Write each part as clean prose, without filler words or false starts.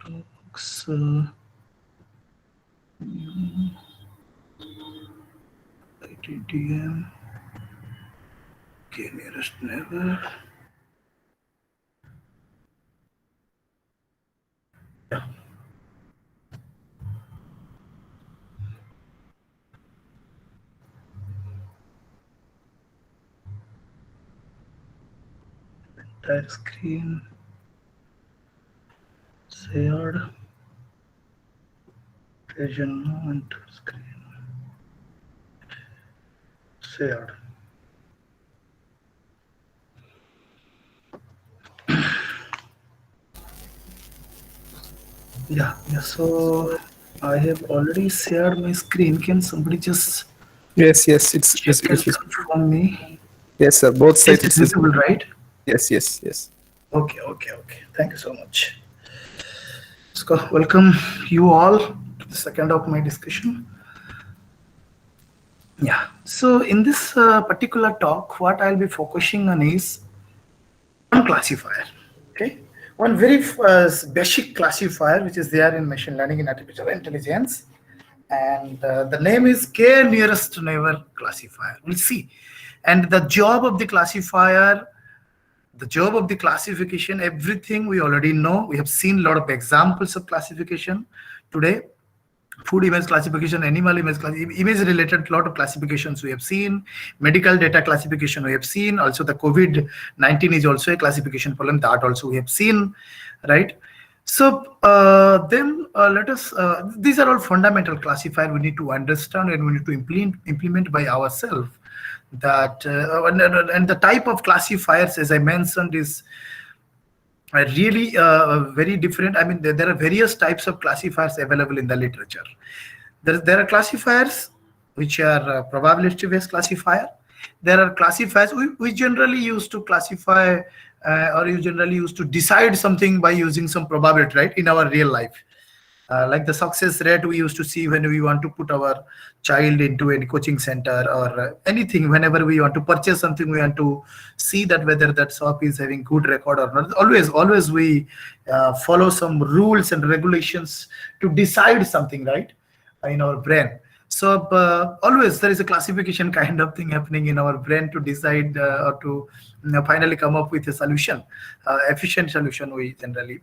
talks. ITDM. Okay, nearest neighbor. Yeah. Entire screen shared. Vision moment screen shared. Yeah. So I have already shared my screen. Can somebody just Yes, yes, it's check and it's confirm me? yes, sir. Both Yes, sides it's it's visible, right? yes, yes, yes. Okay. Thank you so much. So, welcome you all to the second of my discussion. Yeah. So, in this particular talk, what I'll be focusing on is one classifier. Okay. One very basic classifier which is there in machine learning and artificial intelligence. And the name is K nearest neighbor classifier. We'll see. And the job of the classification, everything we already know. We have seen a lot of examples of classification today. Food image classification, animal image image related lot of classifications we have seen. Medical data classification we have seen. Also the COVID-19 is also a classification problem, that also we have seen, right? So then let us these are all fundamental classifier we need to understand and we need to implement by ourselves. That and the type of classifiers, as I mentioned, is really very different. I mean, there are various types of classifiers available in the literature. There are classifiers which are probabilistic based classifier. There are classifiers we generally use to classify or you generally use to decide something by using some probability, right, in our real life. Like the success rate we used to see when we want to put our child into any coaching center or anything. Whenever we want to purchase something, we want to see that whether that shop is having good record or not. Always we follow some rules and regulations to decide something, right, in our brain. So always there is a classification kind of thing happening in our brain to decide or to finally come up with a solution, efficient solution we generally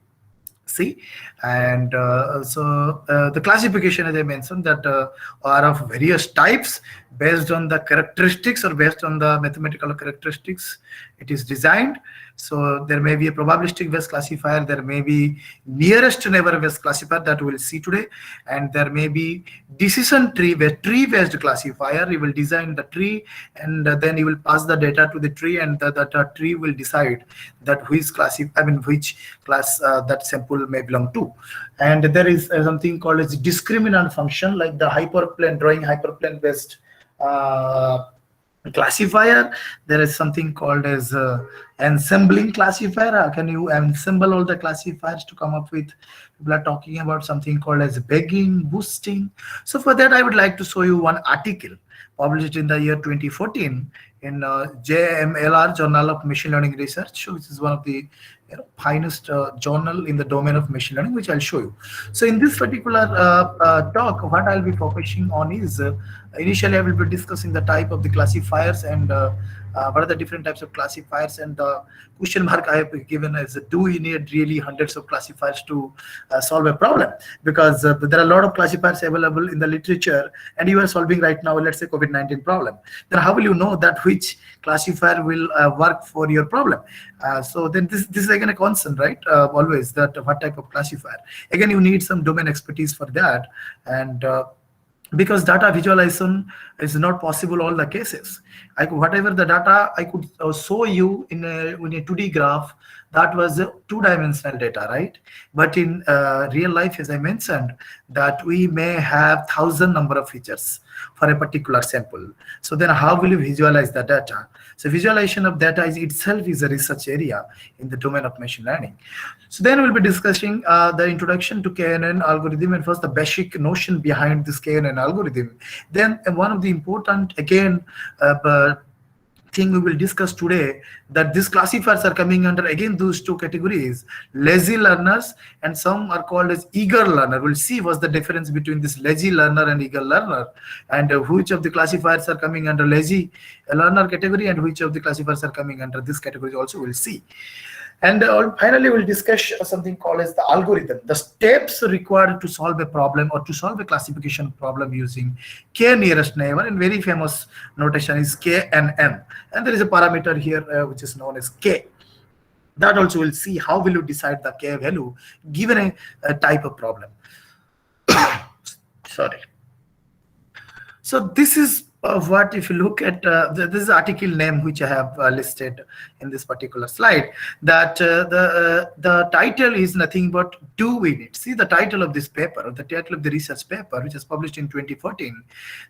see. And the classification, as I mentioned, that are of various types based on the characteristics or based on the mathematical characteristics it is designed. So there may be a probabilistic based classifier, there may be nearest neighbor based classifier that we'll see today, and there may be decision tree based classifier. You will design the tree and then you will pass the data to the tree, and the tree will decide that which class that sample may belong to. And there is something called as discriminant function, like the hyperplane drawing hyperplane based uh, classifier. There is something called as ensembling classifier. How can you ensemble all the classifiers to come up with? People are talking about something called as begging, boosting. So for that, I would like to show you one article published in the year 2014 in JMLR, Journal of Machine Learning Research, which is one of the finest journal in the domain of machine learning, which I'll show you. So in this particular talk, what I'll be focusing on is initially I will be discussing the type of the classifiers and what are the different types of classifiers, and the question mark I have given as do we need really hundreds of classifiers to solve a problem? Because there are a lot of classifiers available in the literature and you are solving right now, let's say COVID-19 problem. Then how will you know that which classifier will work for your problem? So then this is again a concern, right? Always that what type of classifier. Again, you need some domain expertise for that. And because data visualization is not possible all the cases. Whatever the data I could show you in a 2D graph, that was two-dimensional data, right? But in real life, as I mentioned, that we may have thousand number of features for a particular sample. So then how will you visualize the data? So visualization of data is itself is a research area in the domain of machine learning. So then we'll be discussing the introduction to KNN algorithm, and first the basic notion behind this KNN algorithm. Then one of the important, again, thing we will discuss today, that these classifiers are coming under again those two categories, lazy learners, and some are called as eager learner. We'll see what's the difference between this lazy learner and eager learner, and which of the classifiers are coming under lazy learner category and which of the classifiers are coming under this category also we'll see. And finally, we'll discuss something called as the algorithm, the steps required to solve a problem or to solve a classification problem using k nearest neighbor. And very famous notation is KNN. And there is a parameter here which is known as k. That also we'll see how will you decide the k value given a type of problem. Sorry. So this is what, if you look at this is article name which I have listed in this particular slide, that the title is nothing but do we need. See the title of this paper, or the title of the research paper, which is published in 2014,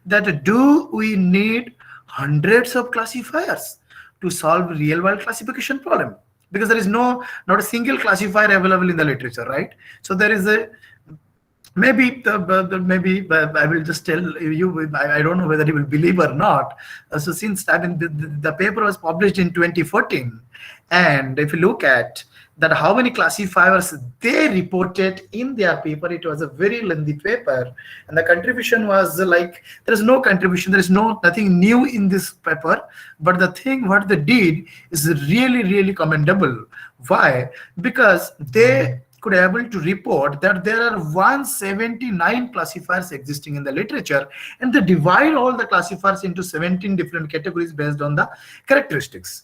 that do we need hundreds of classifiers to solve real world classification problem? Because there is not a single classifier available in the literature, right? So there is a maybe I will just tell you, I don't know whether you will believe or not. So since the paper was published in 2014, and if you look at that, how many classifiers they reported in their paper, it was a very lengthy paper, and the contribution was like, there is no contribution, there is nothing new in this paper, but the thing what they did is really commendable. Why? Because they could able to report that there are 179 classifiers existing in the literature, and they divide all the classifiers into 17 different categories based on the characteristics.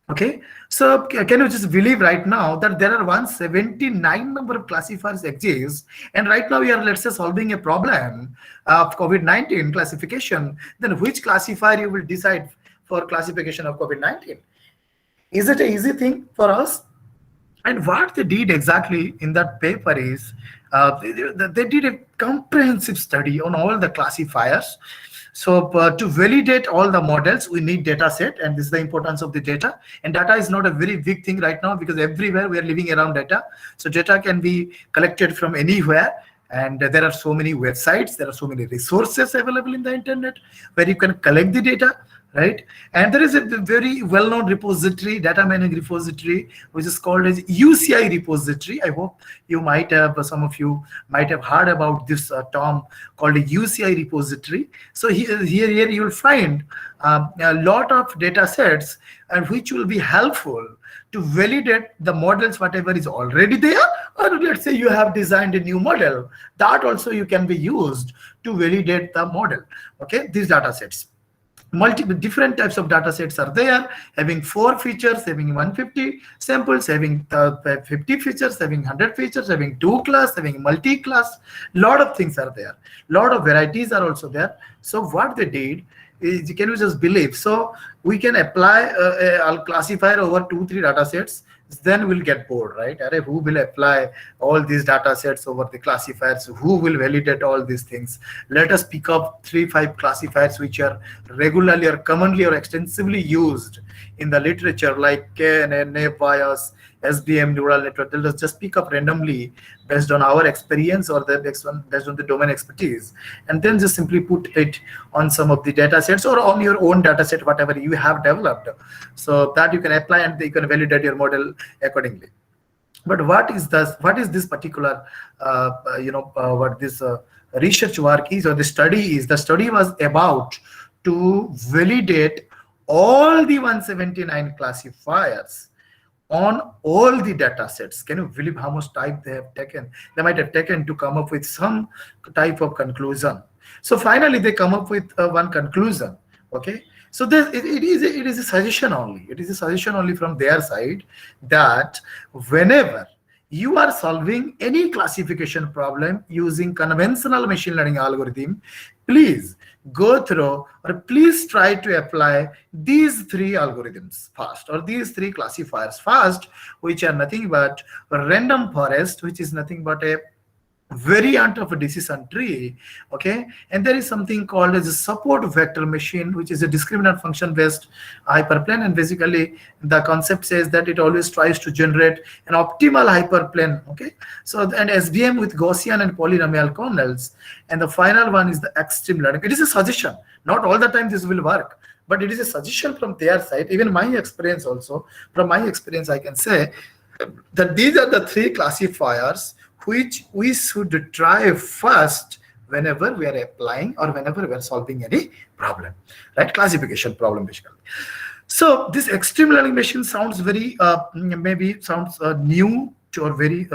Okay, so can you just believe right now that there are 179 number of classifiers exist, and right now we are, let's say, solving a problem of COVID-19 classification, then which classifier you will decide for classification of COVID-19? Is it an easy thing for us? And what they did exactly in that paper is they did a comprehensive study on all the classifiers. So to validate all the models, we need data set, and this is the importance of the data. And data is not a very big thing right now, because everywhere we are living around data. So data can be collected from anywhere. And there are so many websites, there are so many resources available in the internet where you can collect the data, right? And there is a very well-known repository, data mining repository, which is called as UCI repository. I hope you might have, some of you might have heard about this term called a UCI repository. So here you will find a lot of data sets, and which will be helpful to validate the models, whatever is already there, or let's say you have designed a new model, that also you can be used to validate the model. Okay, these data sets, multiple different types of data sets are there, having 4 features, having 150 samples, having 50 features, having 100 features, having 2 class, having multi-class. Lot of things are there, lot of varieties are also there. So what they did is, can you just believe, so we can apply a classifier over 2-3 data sets, then we'll get bored, right? Who will apply all these data sets over the classifiers? Who will validate all these things? Let us pick up 3-5 classifiers which are regularly or commonly or extensively used in the literature, like KNN, naive Bayes, SBM, neural network. Let us just pick up randomly based on our experience or based on the domain expertise, and then just simply put it on some of the data sets or on your own data set, whatever you have developed, so that you can apply and you can validate your model accordingly. But what is this particular what this research work is, or the study is? The study was about to validate all the 179 classifiers on all the data sets. Can you believe how much time they have taken? They might have taken to come up with some type of conclusion. So finally they come up with one conclusion. Okay, so it is a suggestion only. It is a suggestion only from their side, that whenever you are solving any classification problem using conventional machine learning algorithm, please go through, or please try to apply these 3 algorithms first, or these 3 classifiers first, which are nothing but random forest, which is nothing but a variant of a decision tree. Okay, and there is something called as a support vector machine, which is a discriminant function based hyperplane, and basically the concept says that it always tries to generate an optimal hyperplane. Okay, so, and SVM with Gaussian and polynomial kernels, and the final one is the extreme learning. It is a suggestion, not all the time this will work, but it is a suggestion from their side. Even my experience also, from my experience, I can say that these are the three classifiers which we should try first whenever we are applying or whenever we are solving any problem, right? Classification problem, basically. So this extreme learning machine sounds very maybe sounds new to, or very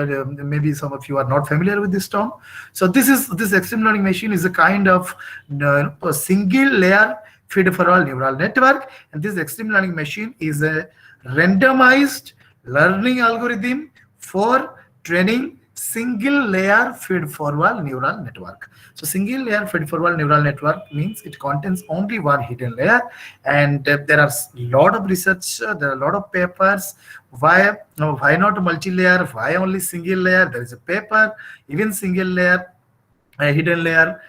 maybe some of you are not familiar with this term. So this extreme learning machine is a kind of a single layer feed forward neural network, and this extreme learning machine is a randomized learning algorithm for training single layer feed forward neural network. So single layer feed forward neural network means it contains only one hidden layer, and there are a lot of research, there are a lot of papers. Why not multi-layer? Why only single layer? There is a paper, even single layer, a hidden layer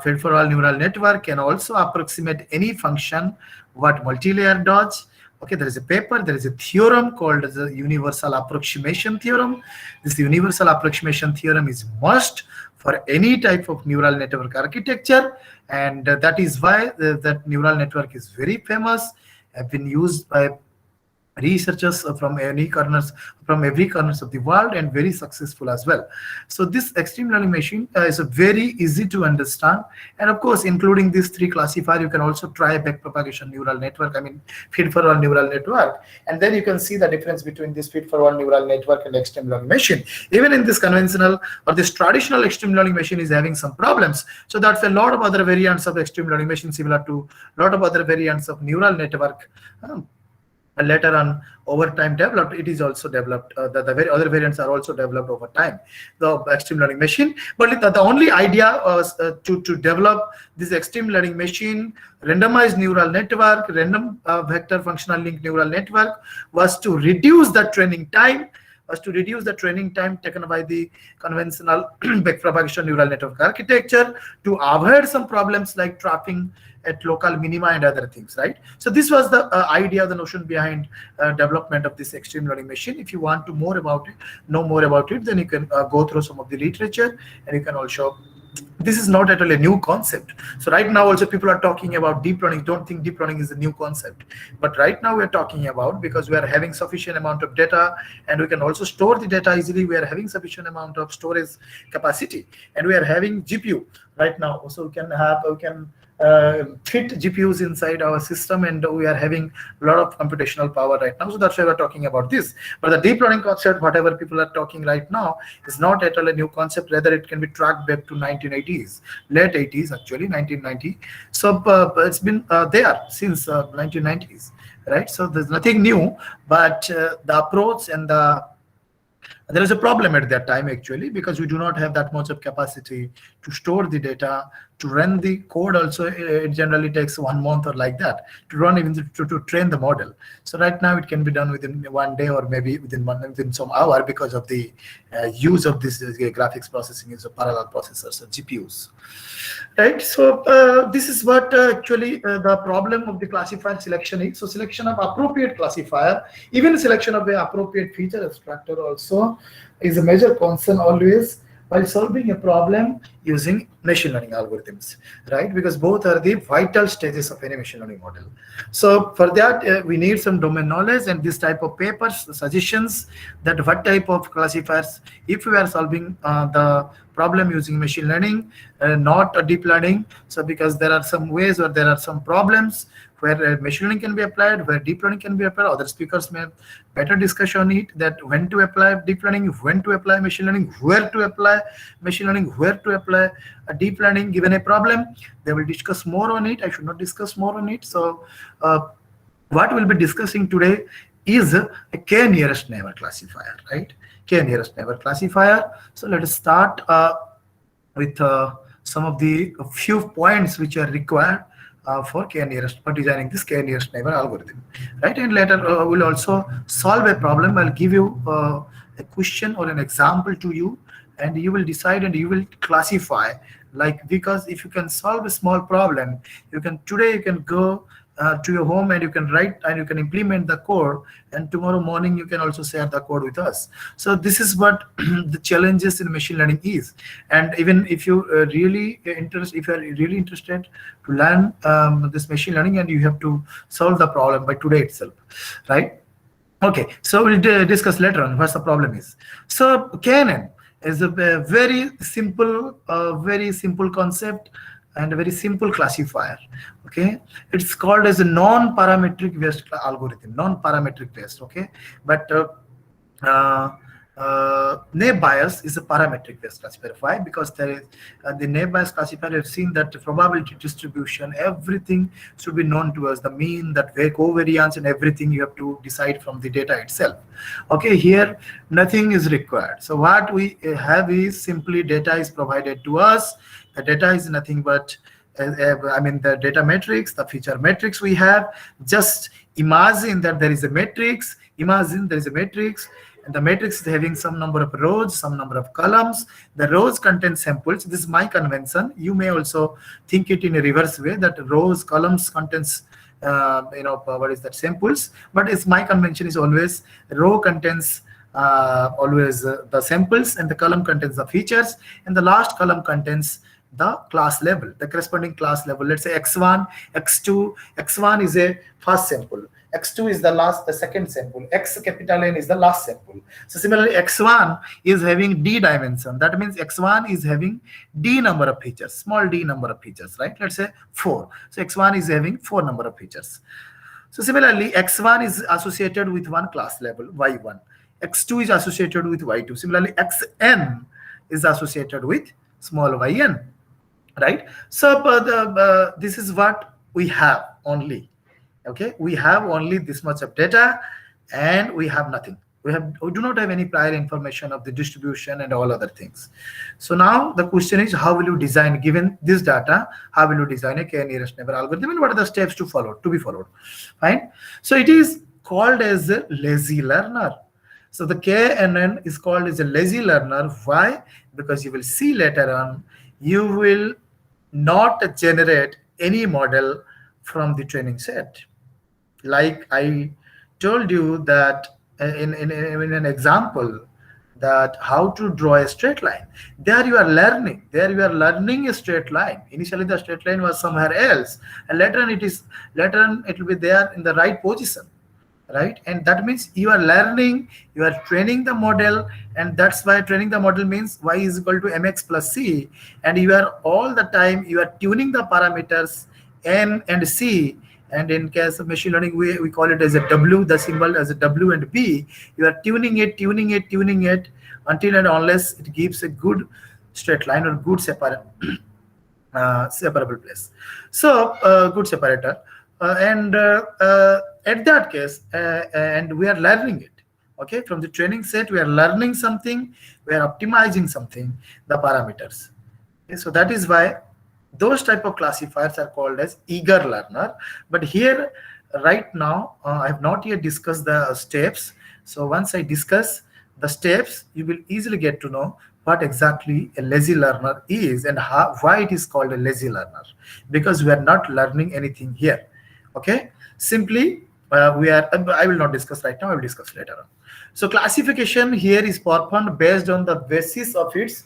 feed forward neural network can also approximate any function what multi-layer does. Okay, there is a paper, there is a theorem called the universal approximation theorem. This universal approximation theorem is must for any type of neural network architecture, and that is why that neural network is very famous, have been used by researchers from every corners of the world, and very successful as well. So this extreme learning machine is a very easy to understand, and of course including these three classifiers, you can also try backpropagation neural network, I mean feed forward neural network, and then you can see the difference between this feed forward neural network and extreme learning machine. Even in this conventional or this traditional extreme learning machine is having some problems. So that's a lot of other variants of extreme learning machine, similar to a lot of other variants of neural network. Later on over time developed, it is also developed, the very other variants are also developed over time, the extreme learning machine. But the only idea was to develop this extreme learning machine, randomized neural network, random vector functional link neural network, was to reduce the training time, taken by the conventional backpropagation neural network architecture, to avoid some problems like trapping at local minima and other things, right? So this was the idea, the notion behind development of this extreme learning machine. If you want to know more about it, then you can go through some of the literature, and you can also, this is not at all a new concept. So right now also people are talking about deep learning. Don't think deep learning is a new concept, but right now we're talking about, because we are having sufficient amount of data and we can also store the data easily, we are having sufficient amount of storage capacity, and we are having GPU right now, so we can fit GPUs inside our system, and we are having a lot of computational power right now. So that's why we're talking about this. But the deep learning concept, whatever people are talking right now, is not at all a new concept. Rather, it can be tracked back to 1980s, late 80s actually, 1990. So it's been there since 1990s, right? So there's nothing new, but the approach and there is a problem at that time actually, because we do not have that much of capacity to store the data, to run the code also. It generally takes 1 month or like that to run, even to train the model. So right now it can be done within 1 day, or maybe within some hour, because of the use of this graphics processing is a parallel processors or GPUs, right? So this is what actually the problem of the classifier selection is. So selection of appropriate classifier, even selection of the appropriate feature extractor also is a major concern always while solving a problem using machine learning algorithms, right? Because both are the vital stages of any machine learning model. So for that, we need some domain knowledge, and this type of papers, suggestions that what type of classifiers, if we are solving the problem using machine learning, not a deep learning. So because there are some ways, or there are some problems where machine learning can be applied, where deep learning can be applied. Other speakers may have better discussion on it, that when to apply deep learning, when to apply machine learning, where to apply machine learning, where to apply a deep learning given a problem. They will discuss more on it. I should not discuss more on it. So what we'll be discussing today is a k-nearest neighbor classifier, right? K-nearest neighbor classifier. So let us start with some of the few points which are required for for designing this k-nearest neighbor algorithm, right? And later we'll also solve a problem. I'll give you a question or an example to you, and you will decide and you will classify, like, because if you can solve a small problem, you can go to your home, and you can write and you can implement the code, and tomorrow morning you can also share the code with us. So this is what the challenges in machine learning is. And even if you if you are really interested to learn this machine learning, and you have to solve the problem by today itself, right? Okay, so we'll discuss later on what the problem is. So KNN is a very simple concept and a very simple classifier. Okay, it's called as a non-parametric based algorithm, non-parametric based. Okay, but naive Bayes is a parametric based classifier. Why? Because there is the naive Bayes classifier. You've seen that the probability distribution, everything should be known to us, the mean, that covariance, and everything you have to decide from the data itself. Okay, here nothing is required. So what we have is simply data is provided to us. The data is nothing but the data matrix, the feature matrix we have. Just imagine that there is a matrix. Imagine there is a matrix, and the matrix is having some number of rows, some number of columns. The rows contain samples. This is my convention. You may also think it in a reverse way, that rows, columns contains what is that, samples. But it's my convention is always row contains the samples, and the column contains the features, and the last column contains the class level, the corresponding class level. Let's say x1, x2. X1 is a first sample, x2 is the second sample, x capital N is the last sample. So similarly, x1 is having d dimension. That means x1 is having d number of features, small d number of features, right? Let's say 4. So x1 is having 4 number of features. So similarly, x1 is associated with one class level, y1. x2 is associated with y2. Similarly, xn is associated with small yn, right? So this is what we have only. Okay, we have only this much of data, and we have nothing. We do not have any prior information of the distribution and all other things. So now the question is, how will you design, given this data, how will you design a k-nearest neighbor algorithm, and what are the steps to be followed? Fine. So it is called as a lazy learner. So the KNN is called as a lazy learner. Why? Because you will see later on, you will not generate any model from the training set. Like I told you that in an example, that how to draw a straight line. There you are learning. There you are learning a straight line. Initially the straight line was somewhere else, and later on it will be there in the right position, right? And that means you are learning, you are training the model, and that's why training the model means y is equal to mx plus c, and you are all the time you are tuning the parameters n and c. And in case of machine learning, we call it as a W, the symbol as a W and P. You are tuning it until and unless it gives a good straight line or good separable place. So good separator. And at that case, and we are learning it. Okay, from the training set, we are learning something, we are optimizing something, the parameters. Okay, so that is why those type of classifiers are called as eager learner. But here right now I have not yet discussed the steps. So once I discuss the steps, you will easily get to know what exactly a lazy learner is, and why it is called a lazy learner, because we are not learning anything here. Okay, simply I will not discuss right now, I will discuss later on. So classification here is performed based on the basis of its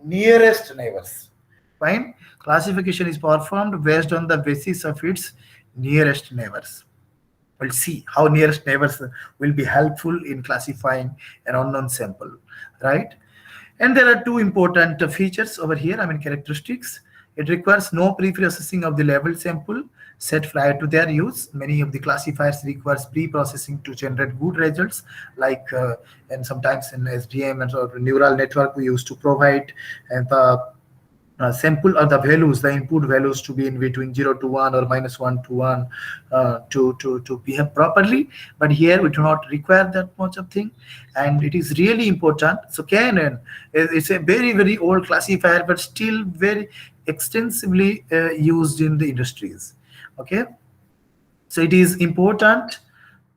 nearest neighbors. Fine. Classification is performed based on the basis of its nearest neighbors. We'll see how nearest neighbors will be helpful in classifying an unknown sample, right? And there are two important features over here, characteristics. It requires no pre-processing of the labeled sample set prior to their use. Many of the classifiers requires pre-processing to generate good results, like and sometimes in SVM and sort of neural network we used to provide and the sample or the values, the input values to be in between 0 to 1 or -1 to 1 to behave properly. But here we do not require that much of thing, and it is really important. So KNN is a very, very old classifier, but still very extensively used in the industries. Okay, so it is important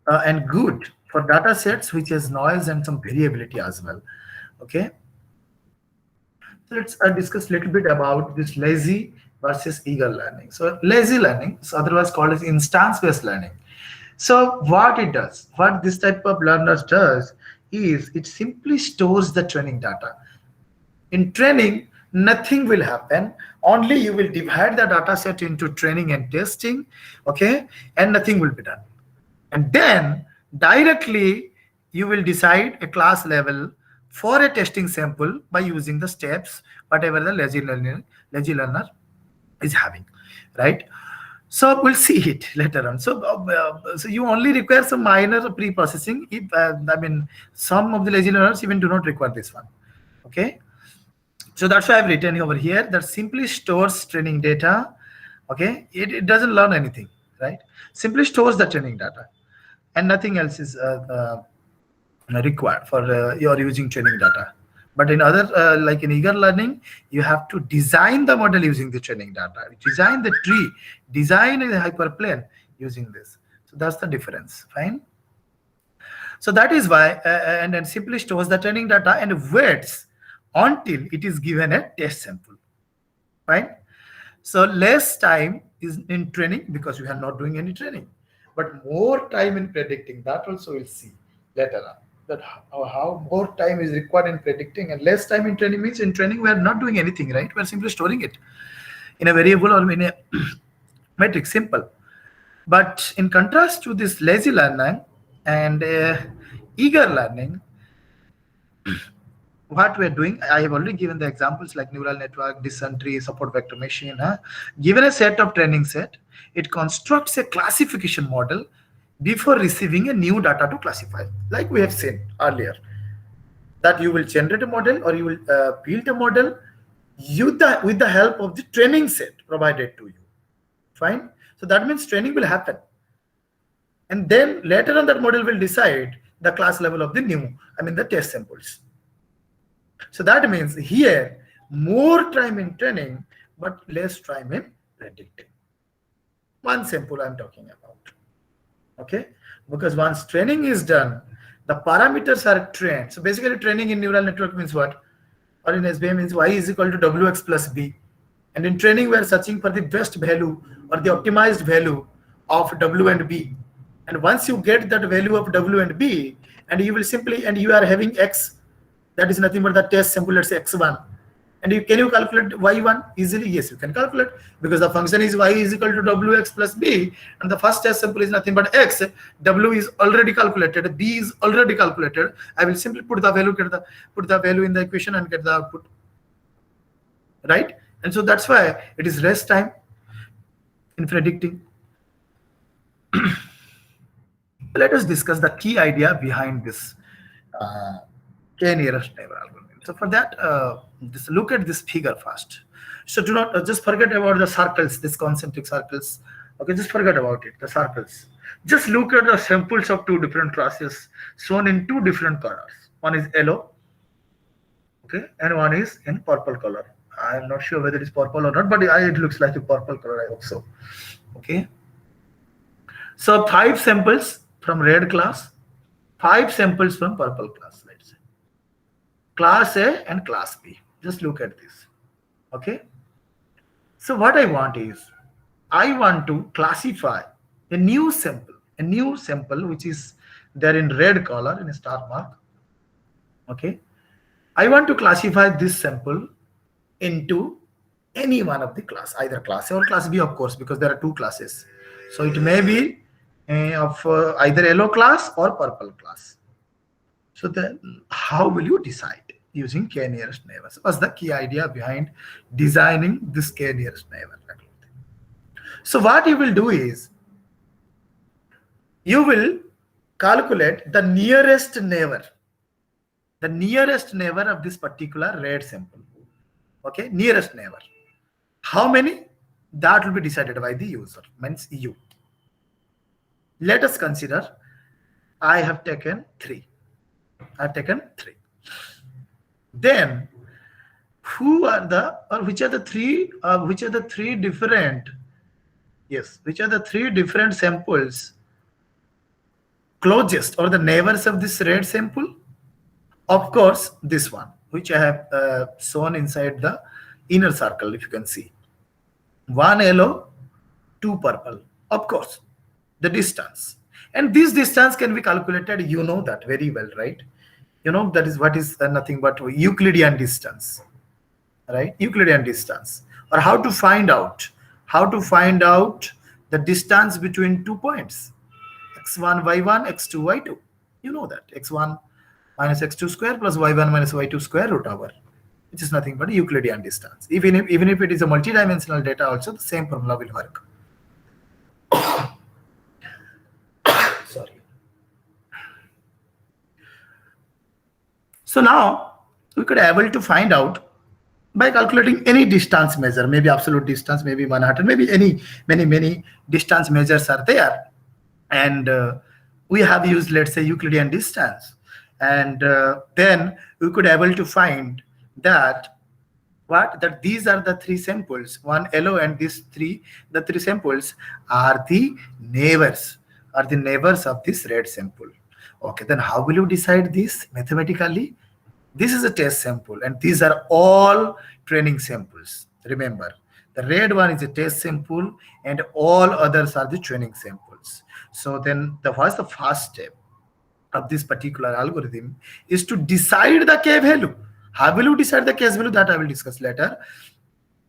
and good for data sets which has noise and some variability as well. Okay, so let's discuss a little bit about this lazy versus eager learning. So lazy learning is otherwise called as instance-based learning. So what it does, what this type of learners does is it simply stores the training data. In training, nothing will happen. Only you will divide the data set into training and testing, okay? And nothing will be done. And then directly you will decide a class level for a testing sample by using the steps, whatever the lazy learner is having, right? So we'll see it later on. So you only require some minor pre-processing. If I mean, some of the lazy learners even do not require this one. Okay. So that's why I've written over here that simply stores training data. Okay. It doesn't learn anything, right? Simply stores the training data, and nothing else is required for your using training data. But in other, like in eager learning, you have to design the model using the training data, design the tree, design a hyperplane using this. So that's the difference. Fine. So that is why, and then simply stores the training data and waits until it is given a test sample. Fine. So less time is in training because we are not doing any training, but more time in predicting. That also we'll see later on. That how more time is required in predicting and less time in training means in training we are not doing anything, right? We are simply storing it in a variable or in a metric, simple. But in contrast to this lazy learning and eager learning, what we're doing, I have already given the examples like neural network, dysentery, support vector machine. Given a set of training set, it constructs a classification model before receiving a new data to classify, like we have seen earlier, that you will generate a model or you will build a model with the help of the training set provided to you. Fine. So that means training will happen. And then later on that model will decide the class level of the the test samples. So that means here, more time in training, but less time in predicting. One sample I'm talking about. Okay, because once training is done, the parameters are trained. So basically training in neural network means what? Or in SVM means y is equal to wx plus b. And in training, we are searching for the best value or the optimized value of w and b. And once you get that value of w and b, and you will simply, and you are having x, that is nothing but the test sample, let's say x1. And can you calculate y1 easily? Yes, you can calculate, because the function is y is equal to wx plus b, and the first test sample is nothing but x. W is already calculated, b is already calculated. I will simply put the value in the equation and get the output, right? And so that's why it is less time in predicting. Let us discuss the key idea behind this k-nearest neighbor algorithm. So for that, just look at this figure first. So do not just forget about the circles, these concentric circles. Okay, just forget about it, the circles. Just look at the samples of two different classes shown in two different colors. One is yellow, okay, and one is in purple color. I am not sure whether it is purple or not, but it looks like a purple color, I hope so. Okay. So 5 samples from red class, 5 samples from purple class, let's say. Class A and class B. Just look at this. Okay. So what I want is, I want to classify a new sample which is there in red color in a star mark. Okay. I want to classify this sample into any one of the class, either class A or class B, of course, because there are 2 classes. So it may be of either yellow class or purple class. So then how will you decide? Using k-nearest neighbors. What's the key idea behind designing this k-nearest neighbor? So what you will do is, you will calculate the nearest neighbor of this particular red sample. Okay, nearest neighbor. How many? That will be decided by the user, means you. Let us consider, I have taken 3. Then which are the three different samples closest, or the neighbors of this red sample? Of course, this one, which I have shown inside the inner circle, if you can see. one yellow, two purple. Of course, the distance. And this distance can be calculated, you know that very well, right? You know that is what is nothing but Euclidean distance, right? Euclidean distance. Or how to find out the distance between 2 points, x1 y1 x2 y2. You know that x1 minus x2 square plus y1 minus y2 square root over, which is nothing but Euclidean distance. Even if it is a multidimensional data, also the same formula will work. Sorry. So now we could able to find out by calculating any distance measure, maybe absolute distance, maybe Manhattan, maybe any many distance measures are there, and we have used, let's say, Euclidean distance, and then we could able to find that that these are the three samples, one yellow, and the three samples are the neighbors of this red sample. Okay, then how will you decide this mathematically? This is a test sample, and these are all training samples. Remember, the red one is a test sample, and all others are the training samples. So then, what's the first step of this particular algorithm is to decide the k value. How will you decide the k value? That I will discuss later.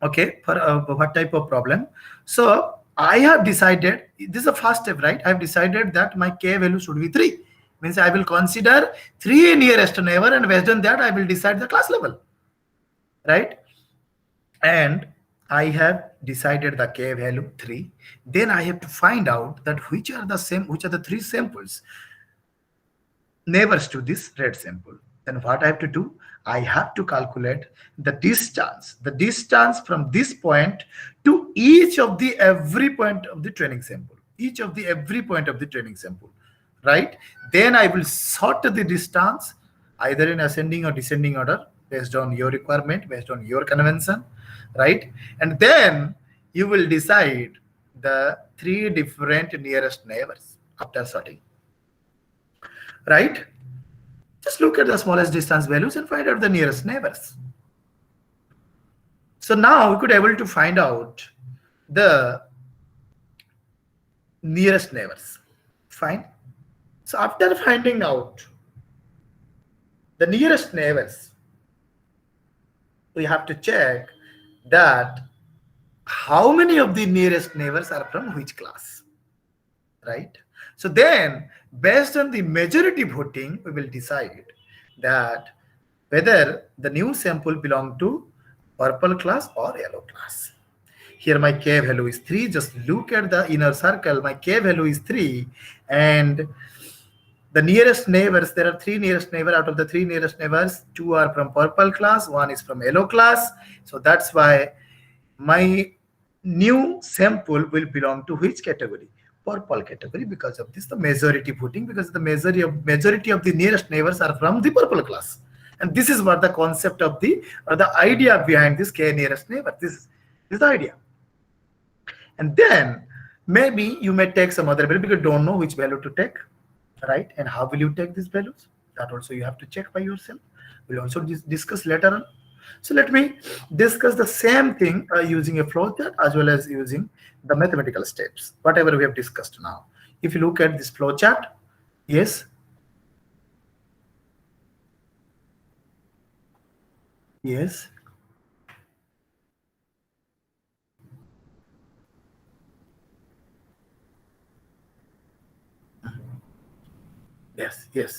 Okay, for what type of problem? So I have decided, this is the first step, right? I have decided that my k value should be 3. Means I will consider 3 nearest neighbor, and based on that I will decide the class level, right? And I have decided the k value 3. Then I have to find out that which are the three samples neighbors to this red sample. Then what I have to do? I have to calculate the distance from this point to each of the every point of the training sample, right? Then I will sort the distance either in ascending or descending order based on your requirement, based on your convention, right? And then you will decide the 3 different nearest neighbors after sorting, right? Just look at the smallest distance values and find out the nearest neighbors. So now we could able to find out the nearest neighbors. Fine. So after finding out the nearest neighbors, we have to check that how many of the nearest neighbors are from which class, right? So then, based on the majority voting, we will decide that whether the new sample belong to purple class or yellow class. Here my k value is 3. Just look at the inner circle. My k value is 3, and the nearest neighbors, there are 3 nearest neighbors. Out of the 3 nearest neighbors, 2 are from purple class, 1 is from yellow class. So that's why my new sample will belong to which category? Purple category, because of this the majority voting, because the majority of the nearest neighbors are from the purple class. And this is what the concept of the idea behind this k nearest neighbor. This is the idea. And then maybe you may take some other value because you don't know which value to take, right? And how will you take these values? That also you have to check by yourself. We'll also discuss later on. So let me discuss the same thing using a flowchart as well as using the mathematical steps, whatever we have discussed now. If you look at this flowchart, yes. Yes. Yes.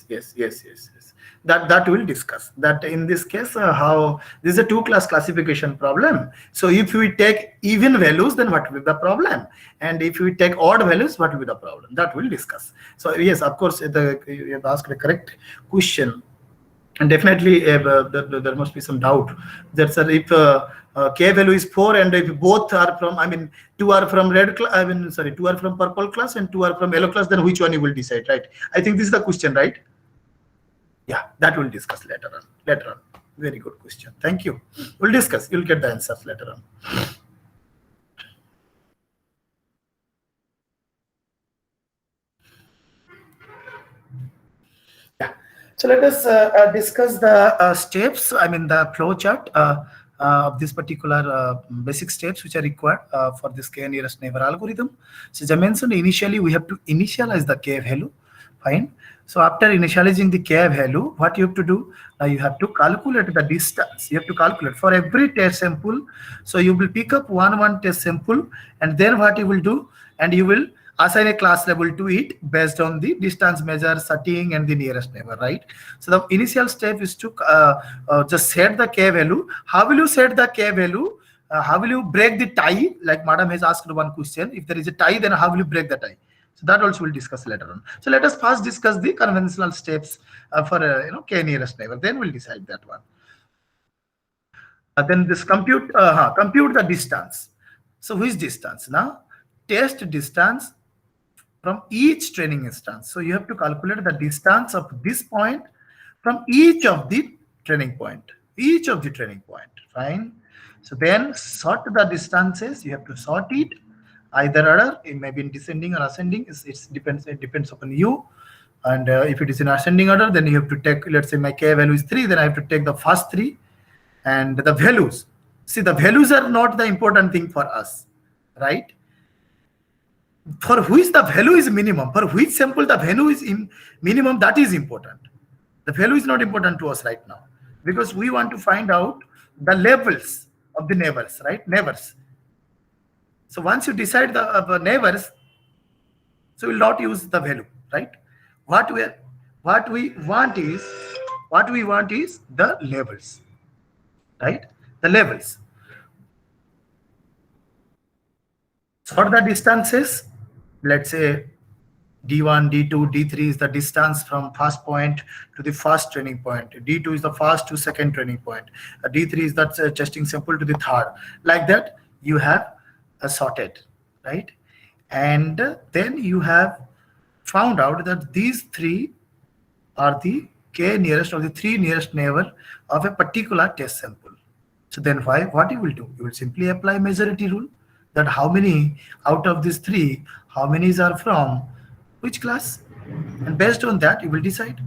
That we'll discuss. That in this case, how this is a 2-class classification problem. So if we take even values, then what will be the problem? And if we take odd values, what will be the problem? That we'll discuss. So yes, of course, you have asked the correct question. And definitely there must be some doubt that, sir, if k value is 4 and if both are from, 2 are from red class, 2 are from purple class and 2 are from yellow class, then which one you will decide, right? I think this is the question, right? Yeah, that we'll discuss later on. Very good question. Thank you. We'll discuss. You'll get the answers later on. Yeah. So let us discuss the steps. The flow chart. of this particular basic steps which are required for this k nearest neighbor algorithm. So as I mentioned, initially we have to initialize the k value. Fine. So after initializing the k value, what you have to do? Now you have to calculate the distance. You have to calculate for every test sample. So you will pick up one test sample, and then what you will do? And you will assign a class label to it based on the distance measure, setting, and the nearest neighbor, right? So the initial step is to just set the k value. How will you set the k value? How will you break the tie? Like madam has asked one question. If there is a tie, then how will you break the tie? So that also we'll discuss later on. So let us first discuss the conventional steps for k nearest neighbor. Then we'll decide that one. Then this compute the distance. So which distance? Now test distance from each training instance. So you have to calculate the distance of this point from each of the training point. Each of the training point. Fine. So then sort the distances. You have to sort it. Either order, it may be in descending or ascending. It depends upon you. And if it is in ascending order, then you have to take, let's say my k value is 3, then I have to take the first 3 and the values. See, the values are not the important thing for us, right? For which the value is minimum, for which sample the value is in minimum, that is important. The value is not important to us right now because we want to find out the levels of the neighbors, right? Neighbors. So once you decide the neighbors, so we'll not use the value, right? What we want is the levels, right? The levels. Sort the distances. Let's say D1, D2, D3 is the distance from first point to the first training point. D2 is the first to second training point. D3 is that testing sample to the third. Like that, you have sorted, right? And then you have found out that these 3 are the k nearest or the 3 nearest neighbor of a particular test sample. So then what you will do? You will simply apply majority rule, that how many out of these 3, how many are from which class, and based on that you will decide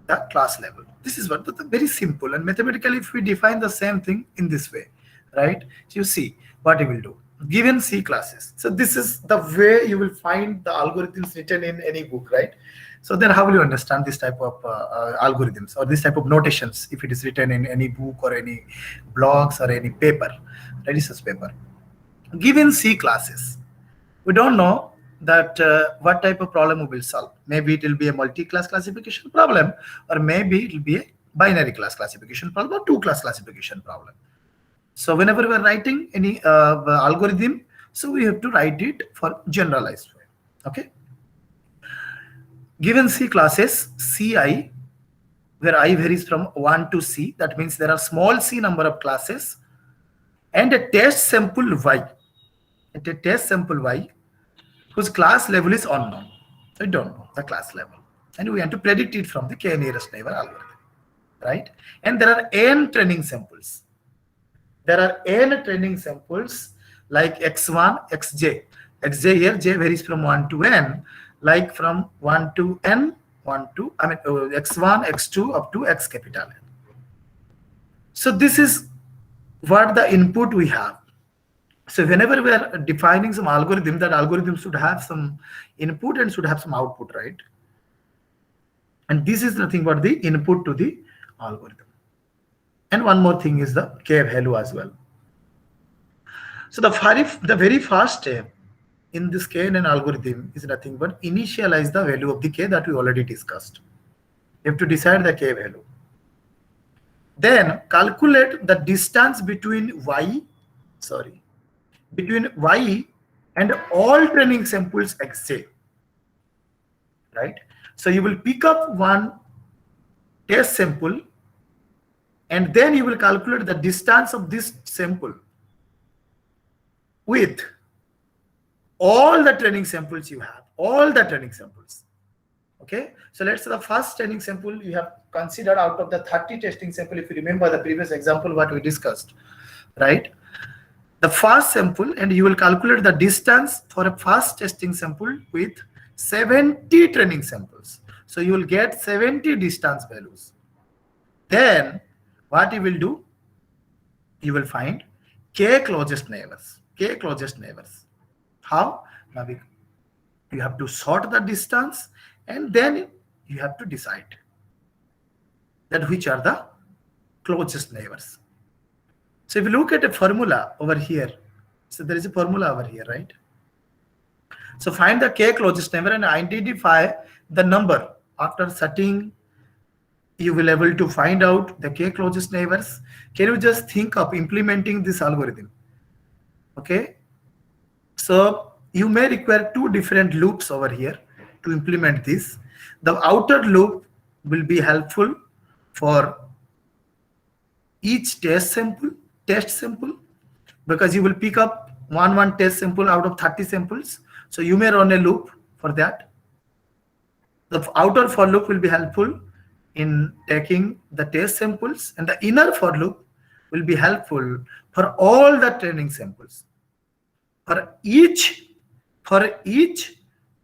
the class level. This is what very simple, and mathematically if we define the same thing in this way, right? So you see what you will do. Given C classes, so this is the way you will find the algorithms written in any book, right? So then how will you understand this type of algorithms or this type of notations if it is written in any book or any blogs or any paper, research paper? Given C classes, we don't know that what type of problem we will solve. Maybe it will be a multi-class classification problem, or maybe it will be a binary class classification problem or 2-class classification problem. So whenever we are writing any algorithm, so we have to write it for generalized way. Okay. Given C classes, Ci, where I varies from 1 to C, that means there are small c number of classes, and a test sample Y. A test sample Y whose class level is unknown. We don't know the class level, and we want to predict it from the k nearest neighbor algorithm, right? And there are n training samples. There are n training samples like x1, xj. Xj here, j varies from 1 to n, like from 1 to n, x1, x2 up to x capital N. So this is what the input we have. So whenever we are defining some algorithm, that algorithm should have some input and should have some output, right? And this is nothing but the input to the algorithm. And one more thing is the k value as well. So the very first step in this KNN algorithm is nothing but initialize the value of the k that we already discussed. You have to decide the k value. Then calculate the distance between y and all training samples xj, right? So you will pick up one test sample, and then you will calculate the distance of this sample with all the training samples you have, all the training samples. Okay, so let's say the first training sample you have considered out of the 30 testing sample, if you remember the previous example what we discussed, right? The first sample, and you will calculate the distance for a first testing sample with 70 training samples. So you will get 70 distance values. Then what you will do? you will find k closest neighbors. K closest neighbors. How? Now you have to sort the distance, and then you have to decide that which are the closest neighbors. So if you look at a formula over here, so there is a formula over here, right? So find the k closest neighbor and identify the number. After setting, you will able to find out the k closest neighbors. Can you just think of implementing this algorithm? Okay. So you may require two different loops over here to implement this. The outer loop will be helpful for each test sample, because you will pick up one test sample out of 30 samples. So you may run a loop for that. The outer for loop will be helpful in taking the test samples, and the inner for loop will be helpful for all the training samples. For each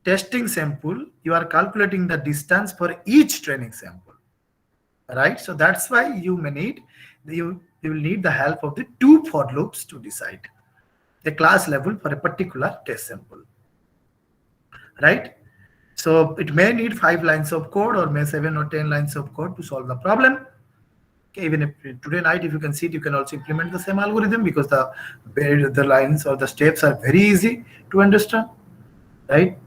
testing sample, you are calculating the distance for each training sample, right? So that's why you may need you will need the help of the two for loops to decide the class level for a particular test sample, right? So it may need 5 lines of code or may 7 or 10 lines of code to solve the problem. Okay, even if today night, if you can see it, you can also implement the same algorithm, because the lines or the steps are very easy to understand, right?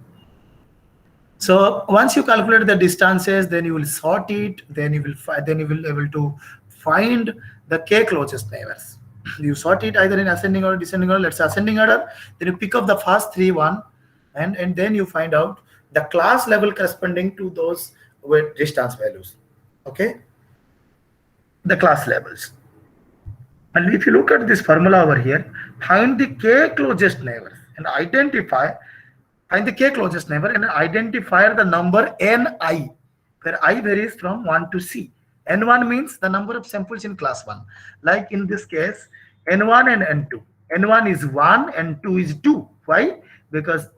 So once you calculate the distances, then you will sort it, then you will able to find the k closest neighbors. You sort it either in ascending or descending order. Let's say ascending order. Then you pick up the first 3 and then you find out the class level corresponding to those with distance values. Okay, the class levels. And if you look at this formula over here, find the k closest neighbors and find the k closest neighbor and identify the number ni, where I varies from 1 to c. N1 means the number of samples in class 1. Like in this case, N1 and N2. N1 is 1, N2 is 2. Why? Because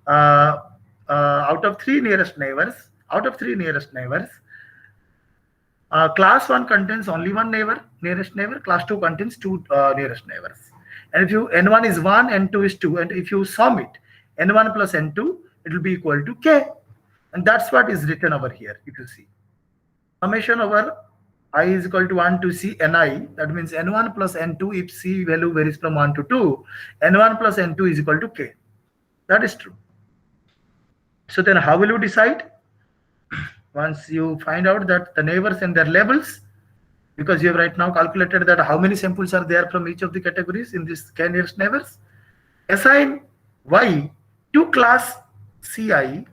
out of three nearest neighbors, class 1 contains only one nearest neighbor. Class 2 contains 2 nearest neighbors. And if N1 is 1, N2 is 2, and if you sum it, N1 plus N2, it will be equal to k. And that's what is written over here, if you see. Summation over I is equal to 1 to c ni. That means N1 plus N2, if c value varies from 1 to 2, N1 plus N2 is equal to k. That is true. So then how will you decide? Once you find out that the neighbors and their labels, because you have right now calculated that how many samples are there from each of the categories in this k nearest neighbors, assign y to class ci,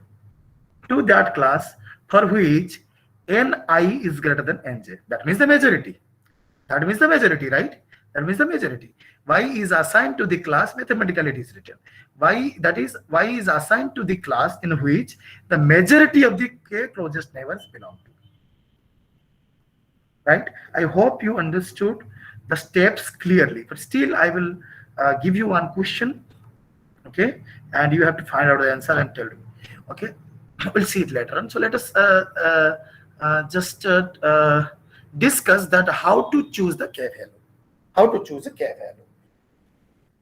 to that class for which ni is greater than nj. That means the majority. Right? That means the majority. Y is assigned to the class, mathematically it is written. Y is assigned to the class in which the majority of the k closest neighbors belong to. Right? I hope you understood the steps clearly, but still I will give you one question, okay, and you have to find out the answer and tell me. Okay, we'll see it later on. So let us just discuss that how to choose the k value.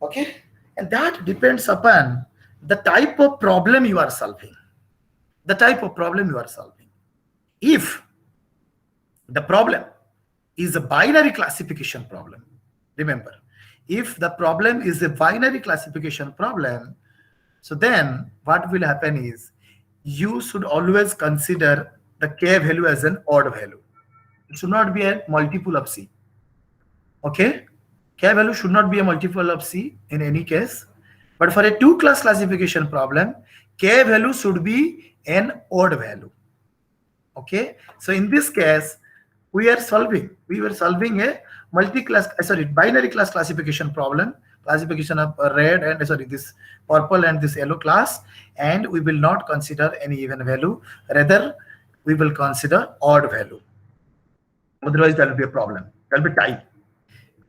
Okay, and that depends upon the type of problem you are solving. If the problem is a binary classification problem, remember, if the problem is a binary classification problem, so then what will happen is you should always consider the k value as an odd value. It should not be a multiple of c. Okay, k value should not be a multiple of c in any case. But for a two-class classification problem, k value should be an odd value. Okay, so in this case, we were solving a binary class classification problem, classification of red and this purple and this yellow class, and we will not consider any even value. Rather, we will consider odd value. Otherwise, there will be a problem. There will be tie.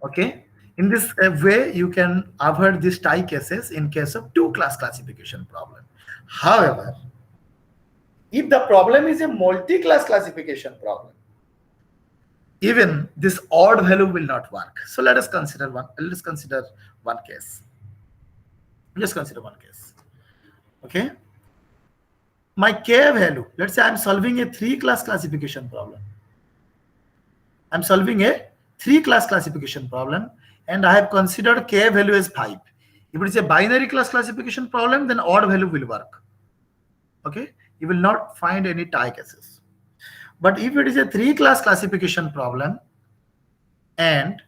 Okay. In this way, you can avoid these tie cases in case of two-class classification problem. However, if the problem is a multi-class classification problem, even this odd value will not work. So let us consider one case. Just consider one case. Okay. My K value, let's say I'm solving a 3-class classification problem. I'm solving a 3-class classification problem, and I have considered K value as 5. If it is a binary class classification problem, then odd value will work. Okay. You will not find any tie cases. But if it is a 3-class classification problem and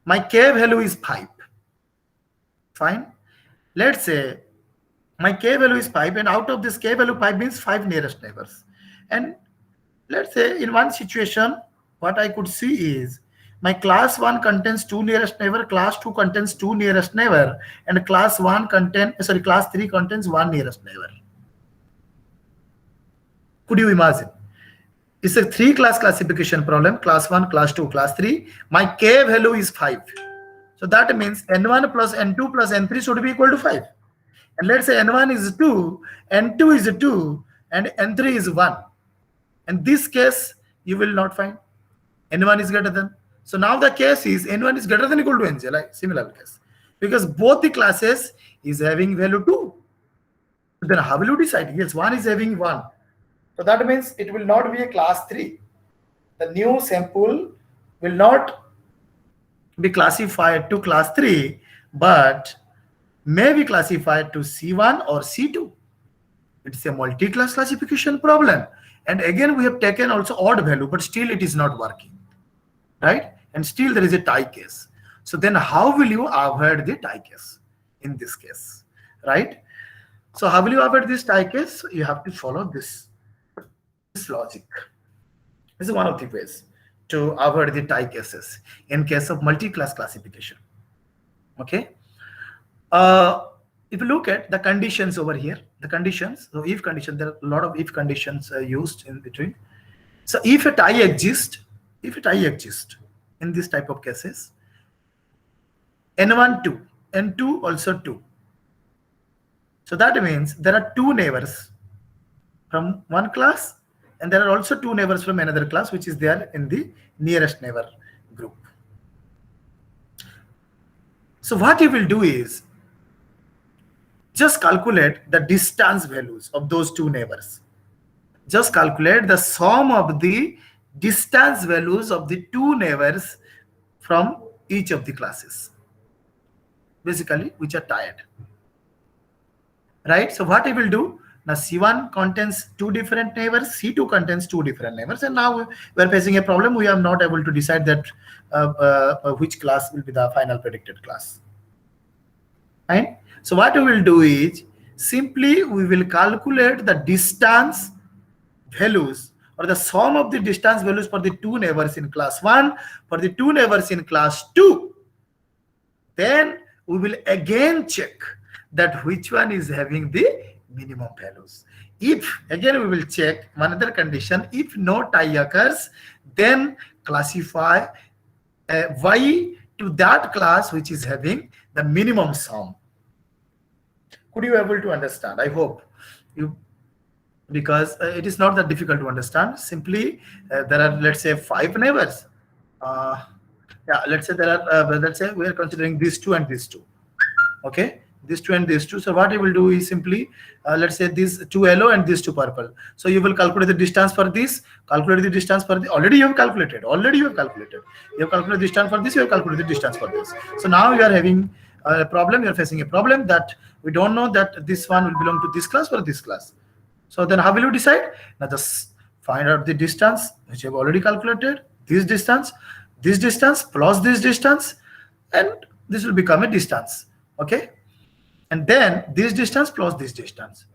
my K value is 5, fine. Let's say my K value is 5, and out of this K value 5 means 5 nearest neighbors. And let's say in one situation, what I could see is my class 1 contains 2 nearest neighbor, class 2 contains 2 nearest neighbor, and class 3 contains 1 nearest neighbor. Could you imagine? It's a 3-class classification problem, class 1, class 2, class 3. My K value is 5. So that means N1 plus N2 plus N3 should be equal to 5. And let's say N1 is 2, N2 is 2, and N3 is 1. In this case, you will not find N1 is greater than. So now the case is N1 is greater than or equal to Nj, like similar case. Because both the classes is having value 2. Then how will you decide? Yes, one is having 1. So that means it will not be a class 3. The new sample will not be classified to class 3, but may be classified to C1 or C2. It's a multi-class classification problem. And again, we have taken also odd value, but still it is not working, right? And still there is a tie case. So then how will you avoid the tie case in this case, right? So how will you avoid this tie case? You have to follow this logic. This is one of the ways to avoid the tie cases in case of multi-class classification. Okay. If you look at the conditions over here, the conditions, so if condition, there are a lot of if conditions used in between. So if a tie exists in this type of cases, N1 2, N2 also 2. So that means there are 2 neighbors from one class, and there are also 2 neighbors from another class, which is there in the nearest neighbor group. So what you will do is just calculate the distance values of those 2 neighbors. Just calculate the sum of the distance values of the 2 neighbors from each of the classes, basically, which are tied. Right? So what I will do, now C1 contains 2 different neighbors, C2 contains 2 different neighbors, and now we are facing a problem. We are not able to decide that which class will be the final predicted class. Right? So what we will do is simply we will calculate the distance values or the sum of the distance values for the 2 neighbors in class 1, for the 2 neighbors in class 2. Then we will again check that which one is having the minimum values. If again we will check one other condition, if no tie occurs, then classify Y to that class which is having the minimum sum. Could you able to understand? I hope you, because it is not that difficult to understand. Simply there are, let's say, 5 neighbors. Yeah, let's say there are let's say we are considering these 2 and these 2. Okay, these 2 and these 2. So what you will do is simply let's say these 2 yellow and these 2 purple. So you will calculate the distance for this, calculate the distance for the, already you have calculated the distance for this, you have calculated the distance for this. So now you are having a problem, you are facing a problem that we don't know that this one will belong to this class or this class. So then how will you decide? Now just find out the distance which you have already calculated, this distance plus this distance, and this will become a distance. Okay, and then this distance plus this distance.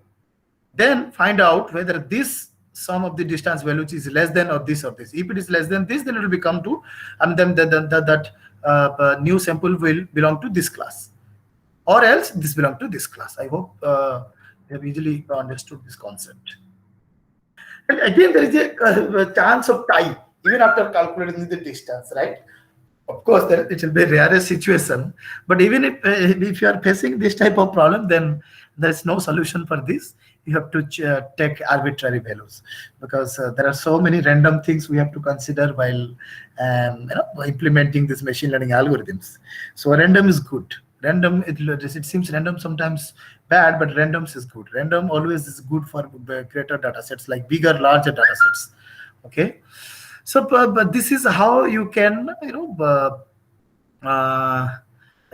Then find out whether this sum of the distance values is less than or this or this. If it is less than this, then it will become 2, and then that new sample will belong to this class, or else this belong to this class. I hope you have easily understood this concept. And again, there is a chance of tie even after calculating the distance, right? Of course, it will be a rarest situation, but even if you are facing this type of problem, then there is no solution for this. you have to take arbitrary values, because there are so many random things we have to consider while implementing this machine learning algorithms. So random is good. Random, it seems random sometimes bad, but randoms is good. Random always is good for greater data sets, like bigger, larger data sets. Okay, so but this is how you can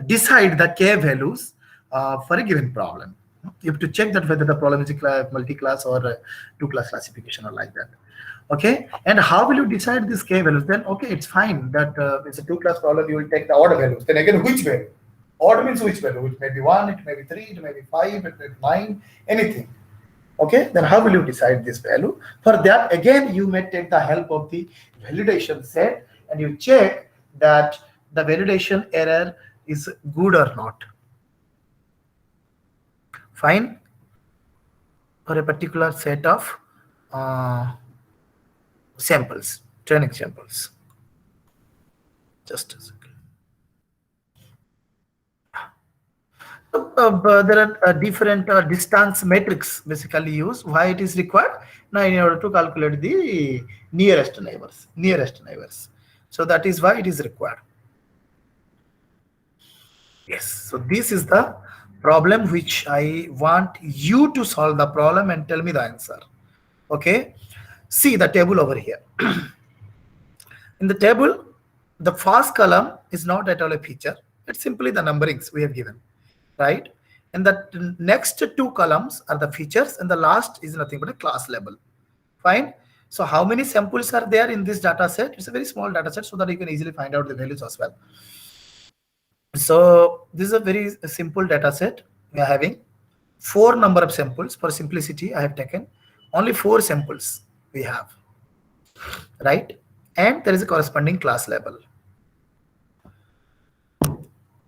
decide the k values for a given problem. You have to check that whether the problem is a multi-class or a two-class classification or like that. Okay, and how will you decide these k values? Then okay, it's fine that it's a two-class problem. You will take the odd values. Then again, which value? Odd means which value? It may be 1, it may be 3, it may be 5, it may be 9, anything. Okay, then how will you decide this value? For that, again, you may take the help of the validation set, and you check that the validation error is good or not. Fine, for a particular set of samples, training samples. Just a second. There are different distance metrics basically used. Why it is required? Now, in order to calculate the nearest neighbors. So that is why it is required. Yes. So this is the problem which I want you to solve the problem and tell me the answer. Okay. See the table over here. In the table, the first column is not at all a feature. It's simply the numberings we have given, right? And the next two columns are the features, and the last is nothing but a class label. Fine. So how many samples are there in this data set? It's a very small data set, so that you can easily find out the values as well. So this is a very simple data set. We are having 4 number of samples. For simplicity, I have taken only 4 samples we have, right? And there is a corresponding class label.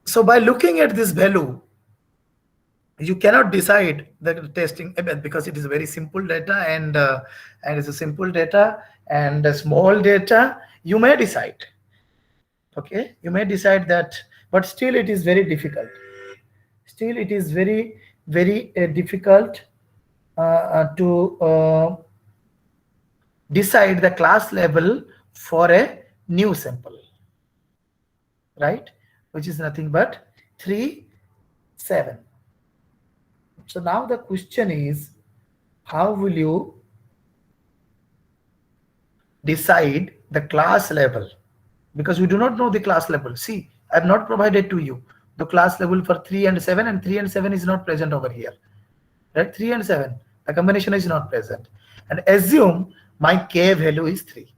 So by looking at this value, you cannot decide the testing because it is very simple data, and it's a simple data and a small data. You may decide, okay, you may decide that, but still it is very difficult. Still it is very difficult to decide the class level for a new sample, right? Which is nothing but 3, 7. So now the question is, how will you decide the class level? Because we do not know the class level. See, I have not provided to you the class level for 3 and 7, and 3 and 7 is not present over here, right? 3 and 7, the combination is not present. And assume my k value is 3.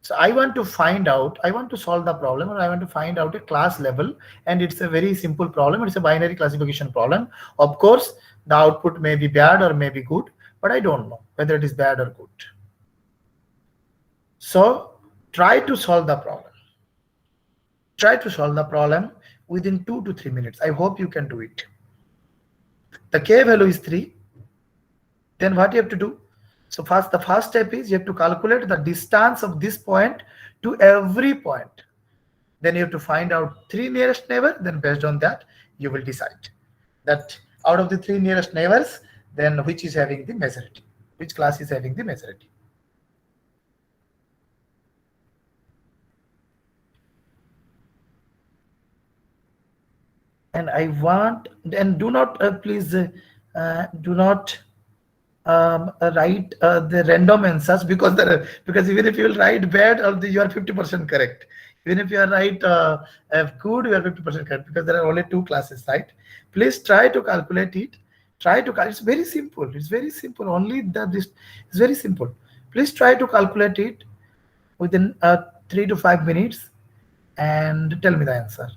So I want to find out, I want to solve the problem, or I want to find out a class level, and it's a very simple problem. It's a binary classification problem. Of course, the output may be bad or may be good, but I don't know whether it is bad or good. So try to solve the problem. Try to solve the problem within 2 to 3 minutes. I hope you can do it. The k value is 3. Then what you have to do? So the first step is you have to calculate the distance of this point to every point. Then you have to find out 3 nearest neighbor. Then based on that, you will decide that out of the 3 nearest neighbors, then which is having the majority, which class is having the majority. And I want, and do not please do not write the random answers, because even if you will write bad, you are 50% correct. Even if you are right good, you are 50% correct, because there are only 2 classes, right? Please try to calculate it. It's very simple. It's very simple. Only this is very simple. Please try to calculate it within 3 to 5 minutes and tell me the answer.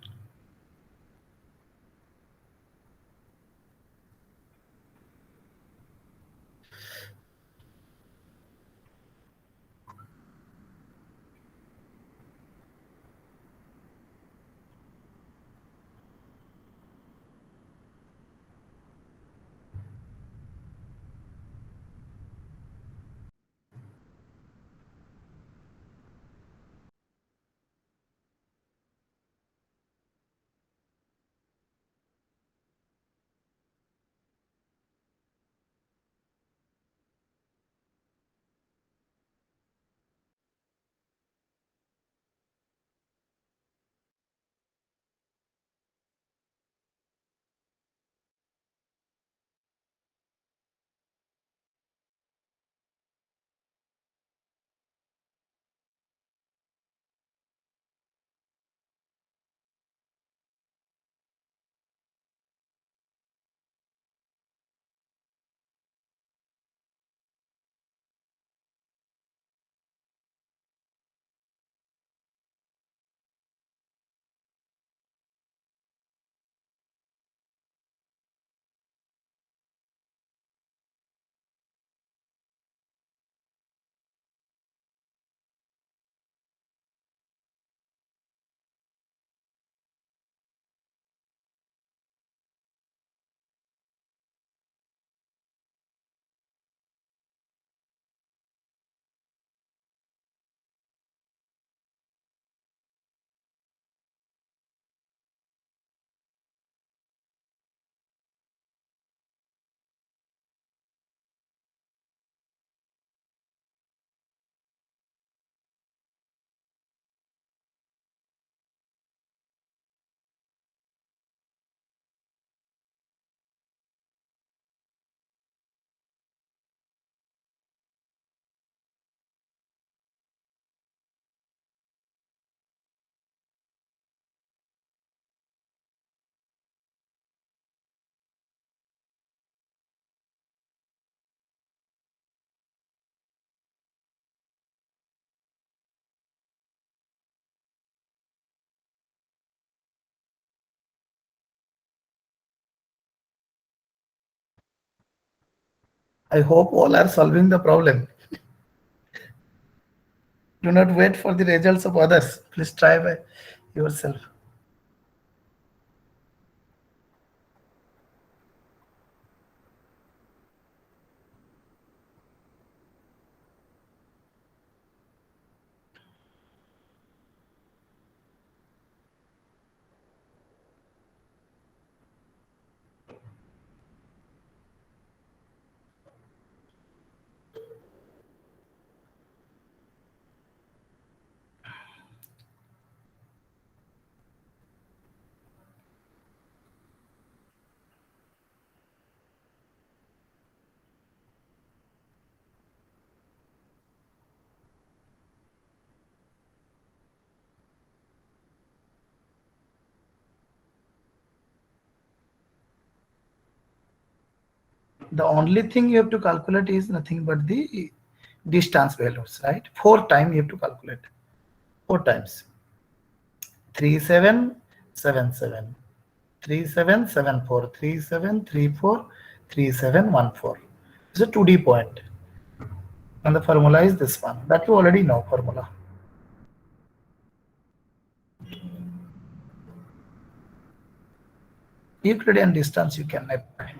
I hope all are solving the problem. Do not wait for the results of others. Please try by yourself. The only thing you have to calculate is nothing but the distance values, right? 4 times you have to calculate. 4 times. 3777, 3774, 3734, 3714. It's a 2D point. And the formula is this one. That you already know formula. Euclidean distance you can apply.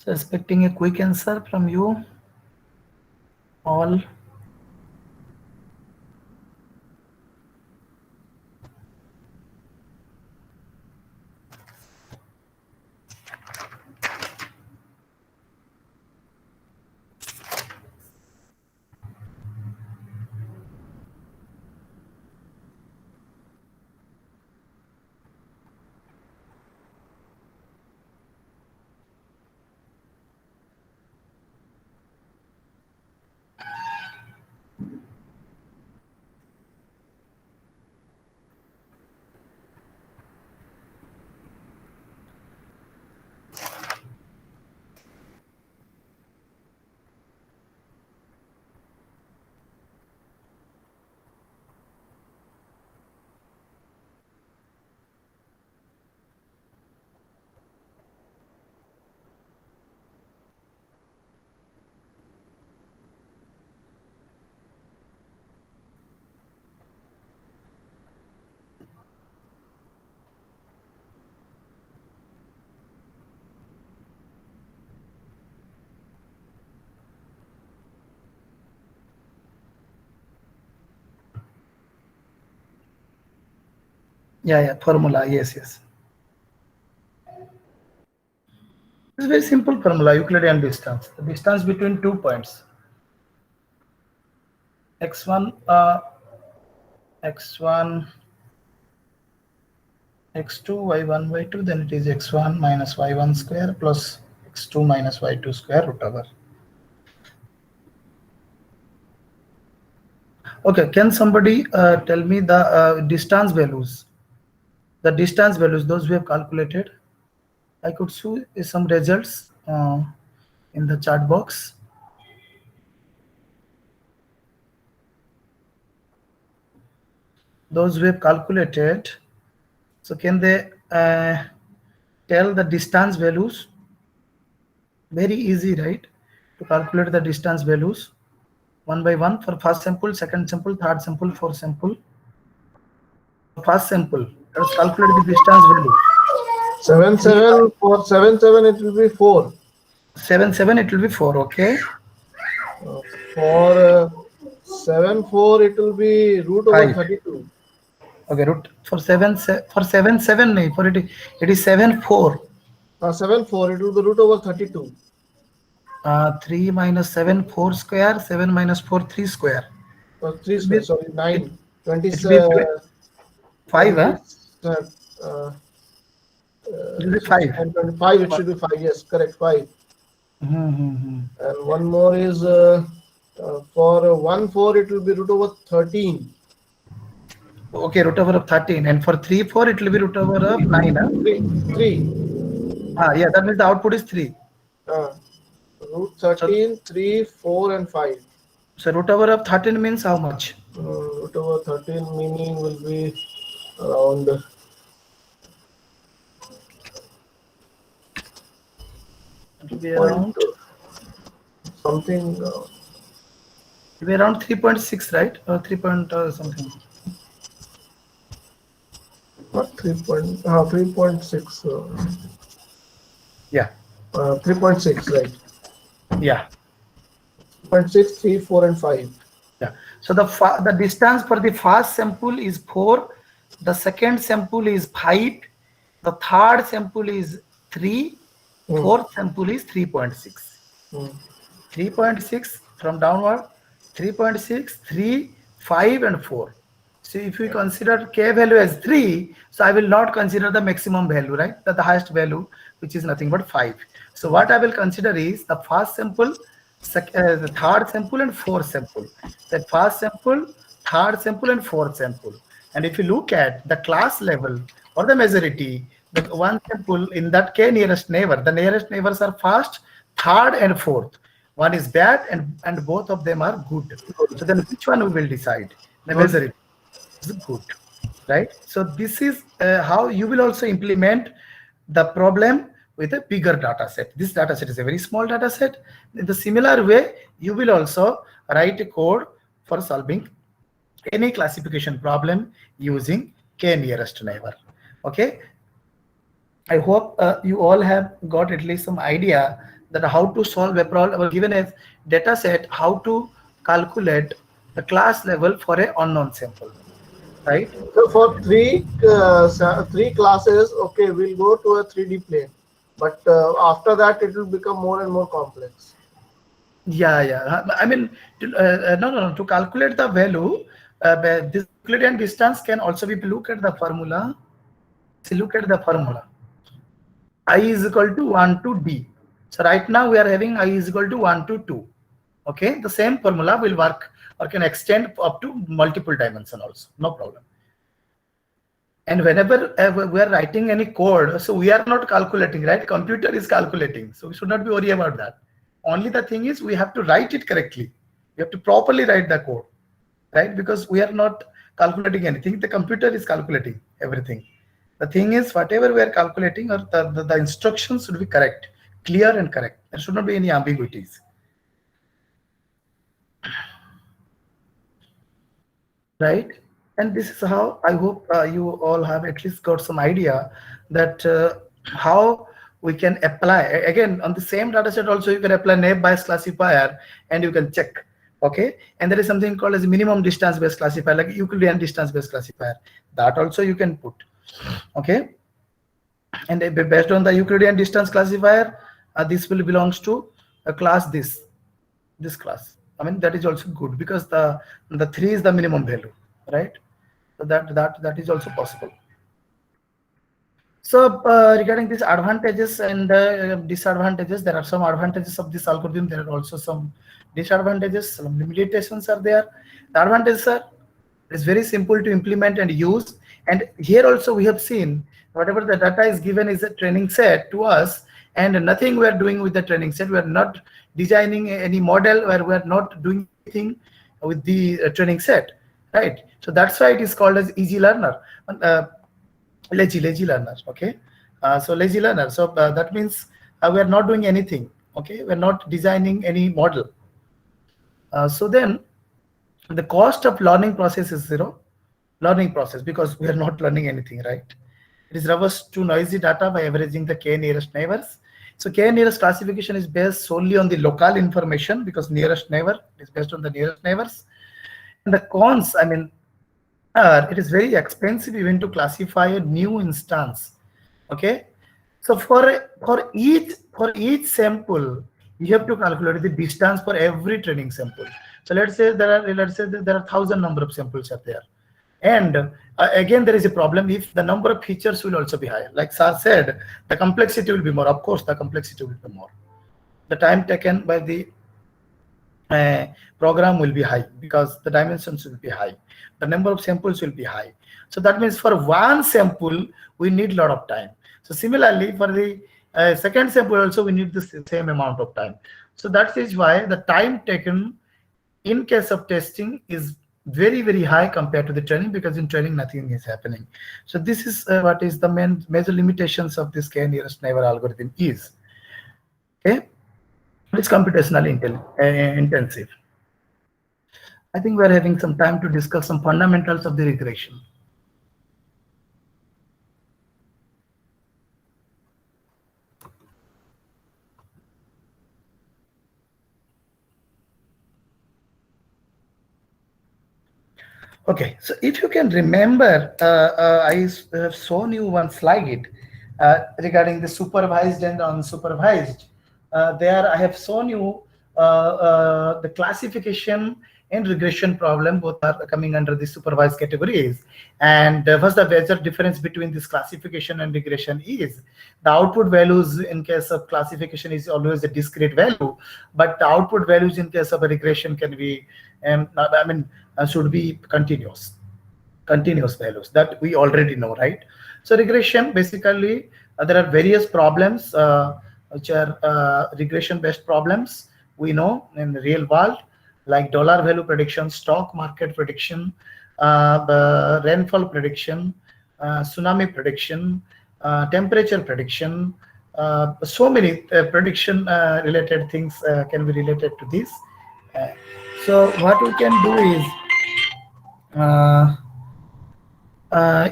So expecting a quick answer from you all. Yeah, formula. Yes. It's a very simple formula, Euclidean distance. The distance between 2 points. X1, x1, x2, y1, y2, then it is x1 minus y1 square plus x2 minus y2 square root over. Okay, can somebody tell me the distance values? The distance values, those we have calculated. I could see some results in the chat box. Those we have calculated. So can they tell the distance values? Very easy, right? To calculate the distance values one by one for first sample, second sample, third sample, fourth sample. First sample, let's calculate the distance value. 7 for 7 it will be 4. 7 it will be 4. Okay. For 7 it will be root over 5. 32. Okay, root for 7 nahi, for it is 7 4. 7 4 it will be root over 32. 3 minus 7 4 square, 7 minus 4 3 square. 3 square, sorry, 9. 27. 5, huh? It will be 5. And 25 it should be 5, yes, correct, 5. And And one more is For 1, 4, it will be root over 13. Okay, root over of 13. And for 3, 4, it will be root over of 9. Huh? 3. Yeah, that means the output is 3. Root 13, 3, 4, and 5. So root over of 13 means how much? Root over 13 meaning will be around It will be around, something. it will be around 3.6, right? Or 3 point something. Not 3.6. Yeah. 3.6, right? Yeah. 0.6, 3, 4, and 5. Yeah. So the distance for the first sample is 4. The second sample is 5. The third sample is 3. Fourth sample is 3.6. 3.6 from downward, 3.6, 3, 5, and 4. So if we consider k value as 3, so I will not consider the maximum value, right? The highest value, which is nothing but 5. So what I will consider is the first sample, the third sample, and fourth sample. The first sample, third sample, and fourth sample. And if you look at the class level or the majority, the one sample in that k nearest neighbor, the nearest neighbors are first, third, and fourth. One is bad and both of them are good. So then which one we will decide? The majority is good, right? So this is how you will also implement the problem with a bigger data set. This data set is a very small data set. In the similar way, you will also write a code for solving any classification problem using k nearest neighbor. Okay. I hope you all have got at least some idea that how to solve a problem given a data set, how to calculate the class level for a unknown sample, right? So for three classes, okay, we'll go to a 3D plane, but after that it will become more and more complex. Yeah. I mean, no. To calculate the value, this Euclidean distance can also be look at the formula. See, look at the formula. I is equal to 1 to d. So right now we are having I is equal to 1 to 2. Okay, the same formula will work or can extend up to multiple dimension also, no problem. And whenever we are writing any code, so we are not calculating, right? Computer is calculating, so we should not be worried about that. Only the thing is we have to write it correctly. We have to properly write the code, right? Because we are not calculating anything. The computer is calculating everything. The thing is, whatever we are calculating, or the instructions should be correct, clear and correct. There should not be any ambiguities. Right? And this is how I hope you all have at least got some idea that how we can apply. Again, on the same data set also, you can apply naive Bayes classifier and you can check. Okay, and there is something called as minimum distance based classifier, like Euclidean distance based classifier. That also you can put. Okay, and based on the Euclidean distance classifier, this will belongs to a class this class. I mean, that is also good because the 3 is the minimum value, right? So that is also possible. So regarding these advantages and disadvantages, there are some advantages of this algorithm. There are also some disadvantages, some limitations are there. The advantages are it's very simple to implement and use. And here also we have seen whatever the data is given is a training set to us, and nothing we are doing with the training set. We are not designing any model, where we are not doing anything with the training set, right? So that's why it is called as easy learner, lazy learner. Okay, so lazy learner. So that means we are not doing anything. Okay, we are not designing any model. So then the cost of learning process is zero. Learning process, because we are not learning anything, right? It is reversed to noisy data by averaging the k nearest neighbors. So k nearest classification is based solely on the local information, because nearest neighbor is based on the nearest neighbors. And the cons, I mean, it is very expensive even to classify a new instance. Okay, so for each sample, you have to calculate the distance for every training sample. So let's say there are 1,000 number of samples are there. And again, there is a problem if the number of features will also be higher. Like Sir said, the complexity will be more. Of course, the complexity will be more. The time taken by the program will be high because the dimensions will be high, the number of samples will be high. So that means for one sample we need a lot of time. So similarly for the second sample also we need the same amount of time. So that is why the time taken in case of testing is very, very high compared to the training, because in training nothing is happening. So this is what is the major limitations of this k-nearest neighbor algorithm is. Okay, it's computationally intensive. I think we're having some time to discuss some fundamentals of the regression. Okay, so if you can remember, I have shown you one slide regarding the supervised and unsupervised. There I have shown you the classification and regression problem, both are coming under the supervised categories. And what's the major difference between this classification and regression is the output values in case of classification is always a discrete value, but the output values in case of a regression can be, should be continuous values that we already know, right? So regression, basically there are various problems which are regression based problems we know in the real world, like dollar value prediction, stock market prediction, the rainfall prediction, tsunami prediction, temperature prediction. So many prediction related things can be related to this. So what we can do is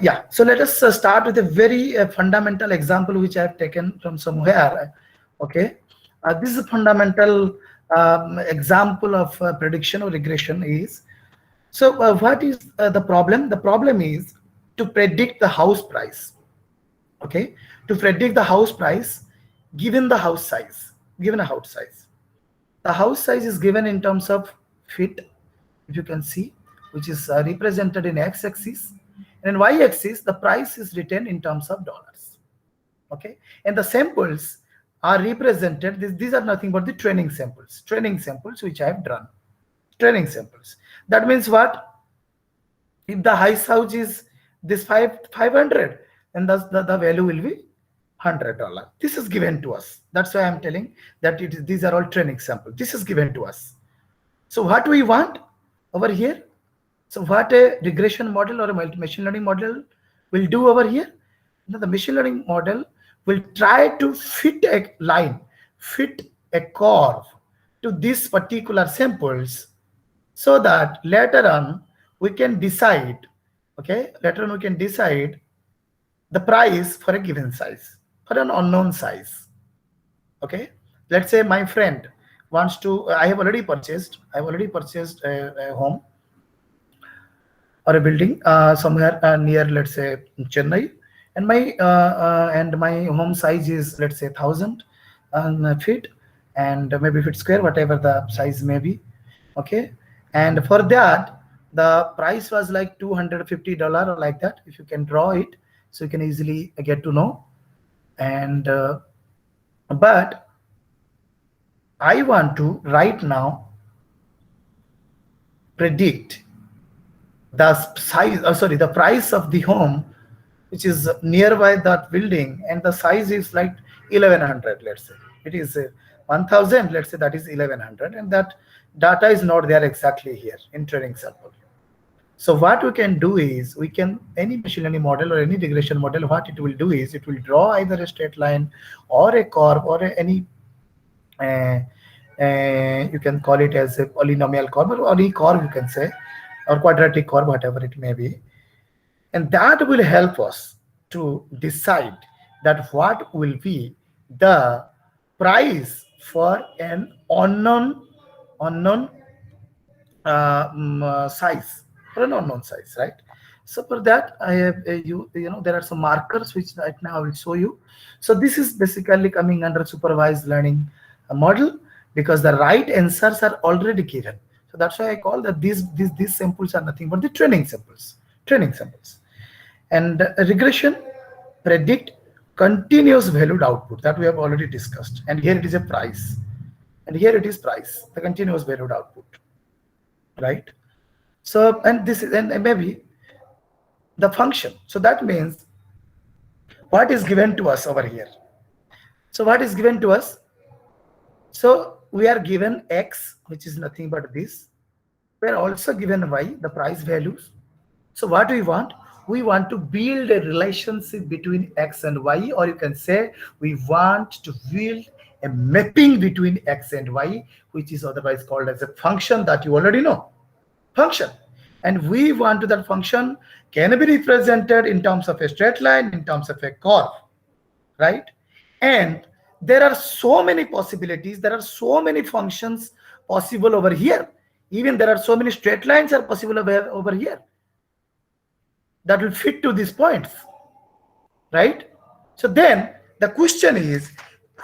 yeah, so let us start with a very fundamental example which I have taken from somewhere. Okay, this is a fundamental example of prediction or regression is. So what is the problem? The problem is to predict the house price. Okay, to predict the house price given the house size, given a house size. The house size is given in terms of feet, if you can see, which is represented in x-axis, and in y-axis the price is written in terms of dollars. Okay, and the samples are represented, these are nothing but the training samples which I have drawn. Training samples, that means what? If the house size is this 500, and thus the value will be $100. This is given to us. That's why I'm telling that these are all training samples. This is given to us. So what do we want over here? So what a regression model or a machine learning model will do over here? Now the machine learning model will try to fit a line, fit a curve to these particular samples, so that later on we can decide, okay, later on we can decide the price for a given size, for an unknown size. Okay, let's say my friend wants to, I have already purchased a home or a building somewhere near, let's say, Chennai, and my home size is, let's say, 1,000 feet, and maybe feet square, whatever the size may be. Okay, and for that the price was like $250 or like that, if you can draw it, so you can easily get to know. And but I want to right now predict the size, the price of the home which is nearby that building, and the size is like 1100, let's say. It is 1000, let's say, that is 1100, and that data is not there exactly here in training sample. So what we can do is, we can, any machine learning model or any regression model, what it will do is, it will draw either a straight line or a curve or any you can call it as a polynomial curve or any curve you can say, or quadratic curve, whatever it may be, and that will help us to decide that what will be the price for an unknown size, for an unknown size, right? So for that I have there are some markers which right now I will show you. So this is basically coming under supervised learning model, because the right answers are already given. So that's why I call that these samples are nothing but the training samples. And regression predict continuous valued output, that we have already discussed, and here it is a price, and here it is price, the continuous valued output, right? So, and this is, and maybe the function. So that means what is given to us over here. So what is given to us? So we are given X, which is nothing but this. We are also given Y, the price values. So what we want? We want to build a relationship between X and Y, or you can say we want to build a mapping between X and Y, which is otherwise called as a function that you already know. Function. And we want to that function can be represented in terms of a straight line, in terms of a curve, right? And there are so many possibilities, there are so many functions possible over here. Even there are so many straight lines are possible over here that will fit to these points, right? So then the question is,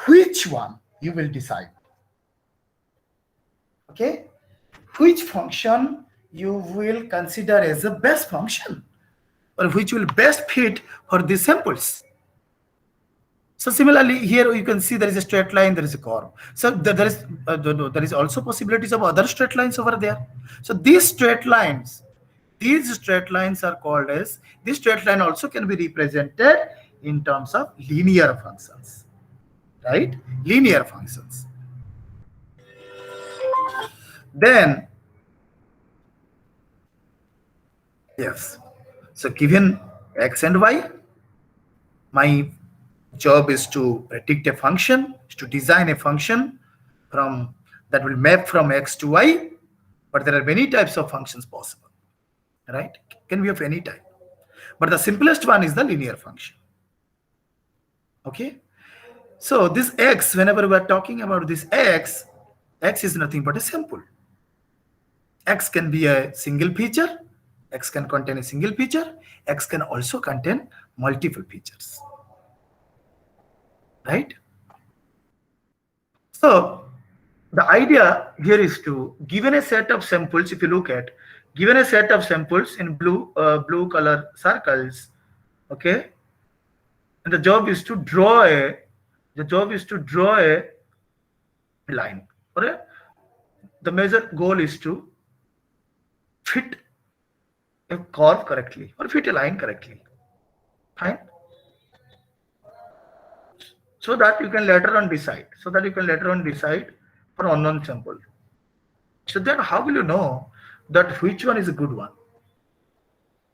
which one you will decide? Okay, which function you will consider as the best function, or which will best fit for these samples. So similarly, here you can see there is a straight line, there is a curve. So there is also possibilities of other straight lines over there. So these straight lines are called as, this straight line also can be represented in terms of linear functions, right? Linear functions. Then, yes, so given X and Y, my job is to predict a function, is to design a function from that will map from X to Y, but there are many types of functions possible, right? Can be of any type, but the simplest one is the linear function. Okay, so this X, whenever we are talking about this X is nothing but a sample. X can be a single feature, X can contain a single feature, X can also contain multiple features, right? So the idea here is to, given a set of samples, if you look at, given a set of samples in blue color circles, okay, and the job is to draw a line, or the major goal is to fit a curve correctly or fit a line correctly, fine, so that you can later on decide for unknown sample. So then how will you know that which one is a good one?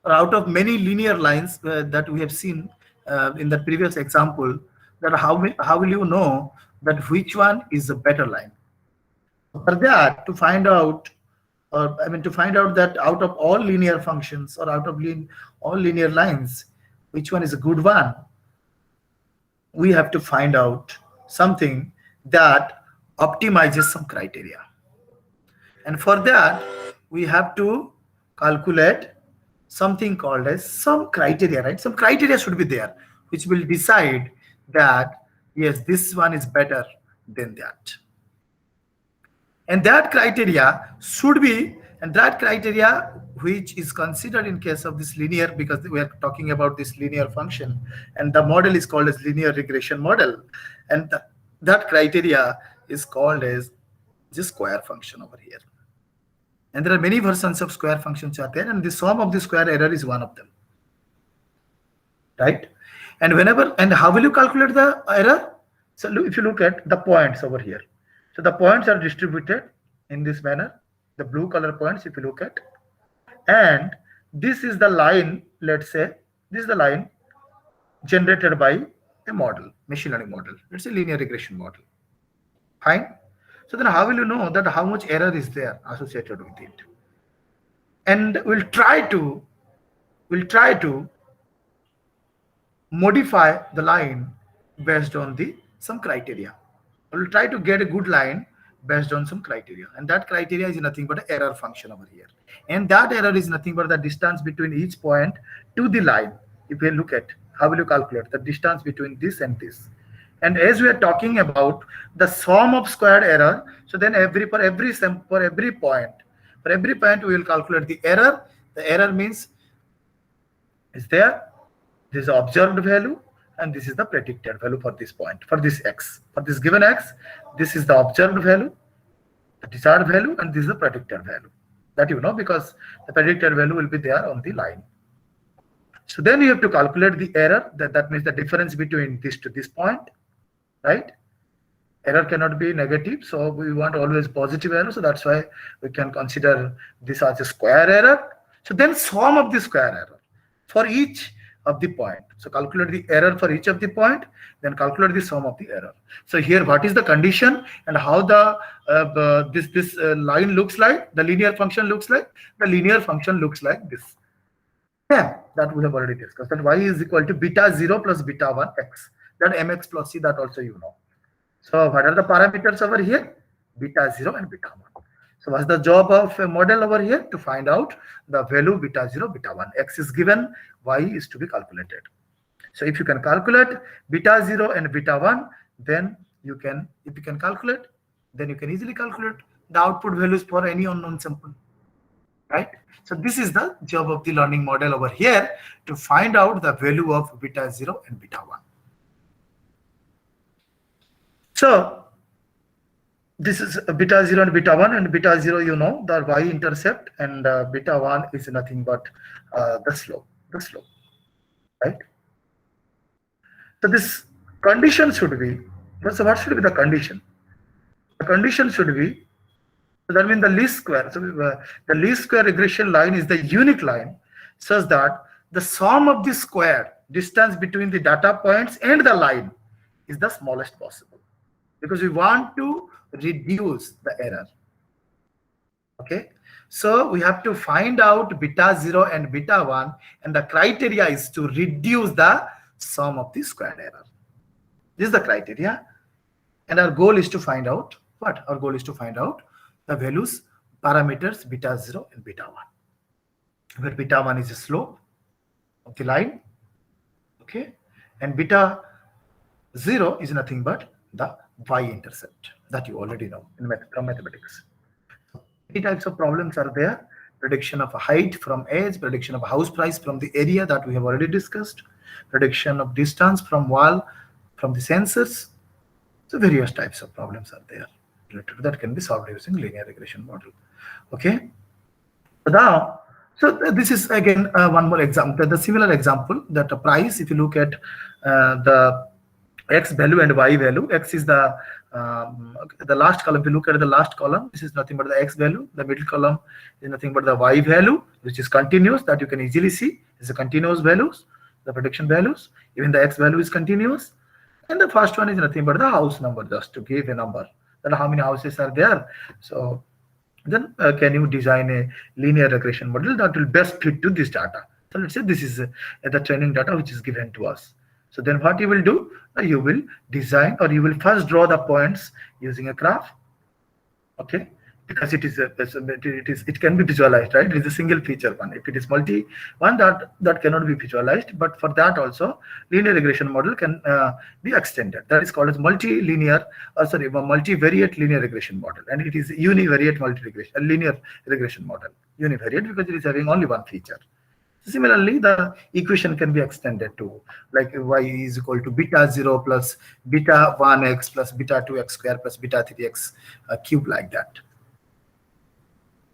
Or out of many linear lines that we have seen in the previous example, that how will you know that which one is a better line? For that, to find out, to find out that out of all linear functions, or out of all linear lines, which one is a good one, we have to find out something that optimizes some criteria. And for that, we have to calculate something called as some criteria, right? Some criteria should be there, which will decide that, yes, this one is better than that. And that criteria should be, and that criteria which is considered in case of this linear, because we are talking about this linear function, and the model is called as linear regression model, and that criteria is called as the square function over here. And there are many versions of square functions are there, and the sum of the square error is one of them, right? And whenever, and how will you calculate the error? So if you look at the points over here, so the points are distributed in this manner, the blue color points, if you look at, and this is the line, let's say this is the line generated by a model, machine learning model. It's a linear regression model, fine. So then how will you know that how much error is there associated with it? And we'll try to modify the line based on some criteria. We'll try to get a good line based on some criteria, and that criteria is nothing but an error function over here, and that error is nothing but the distance between each point to the line. If you look at, how will you calculate the distance between this and this? And as we are talking about the sum of squared error, so then for every point we will calculate the error. The error means is there, this is the observed value, and this is the predicted value for this point, for this X, for this given X, this is the observed value, the desired value, and this is the predicted value. That you know, because the predicted value will be there on the line. So then you have to calculate the error, that means the difference between this to this point, right? Error cannot be negative, so we want always positive error, so that's why we can consider this as a square error. So then sum of the square error for each of the point. So calculate the error for each of the point, then calculate the sum of the error. So here what is the condition and how the this line looks like, the linear function looks like? The linear function looks like this. Yeah, that we have already discussed, that y is equal to beta 0 plus beta 1 x, that mx plus c, that also you know. So what are the parameters over here? Beta 0 and beta 1. So what's the job of a model over here? To find out the value beta 0, beta 1. X is given, y is to be calculated. So if you can calculate beta 0 and beta 1, then you can, if you can calculate, then you can easily calculate the output values for any unknown sample, right? So this is the job of the learning model over here, to find out the value of beta 0 and beta 1. So this is beta 0 and beta 1, and beta 0, you know, the y-intercept, and beta 1 is nothing but the slope, right? So this condition should be, so what should be the condition? The condition should be, so that means the least square. So the least square regression line is the unique line, such that the sum of the square distance between the data points and the line is the smallest possible, because we want to reduce the error. Okay, so we have to find out beta 0 and beta 1, and the criteria is to reduce the sum of the squared error. This is the criteria, and our goal is to find out what? Our goal is to find out the values, parameters beta 0 and beta 1, where beta 1 is the slope of the line, okay, and beta 0 is nothing but the y-intercept, that you already know in mathematics. Many types of problems are there: prediction of height from edge, prediction of house price from the area, that we have already discussed, prediction of distance from wall from the sensors. So various types of problems are there related to that, can be solved using linear regression model. Okay, so now, so this is again one more example, the similar example, that the price, if you look at the x value and y value, x is the last column. If you look at the last column, this is nothing but the x value, the middle column is nothing but the y value, which is continuous, that you can easily see is the continuous values, the prediction values, even the x value is continuous, and the first one is nothing but the house number, just to give a number, that how many houses are there. So then can you design a linear regression model that will best fit to this data? So let's say this is the training data which is given to us. So then what you will do, you will design, or you will first draw the points using a graph, okay, because it can be visualized, right? It is a single feature one. If it is multi one, that cannot be visualized, but for that also linear regression model can be extended. That is called as multivariate linear regression model, and it is univariate linear regression model. Univariate because it is having only one feature. Similarly, the equation can be extended to, like, y is equal to beta 0 plus beta 1x plus beta 2x square plus beta 3x cube, like that.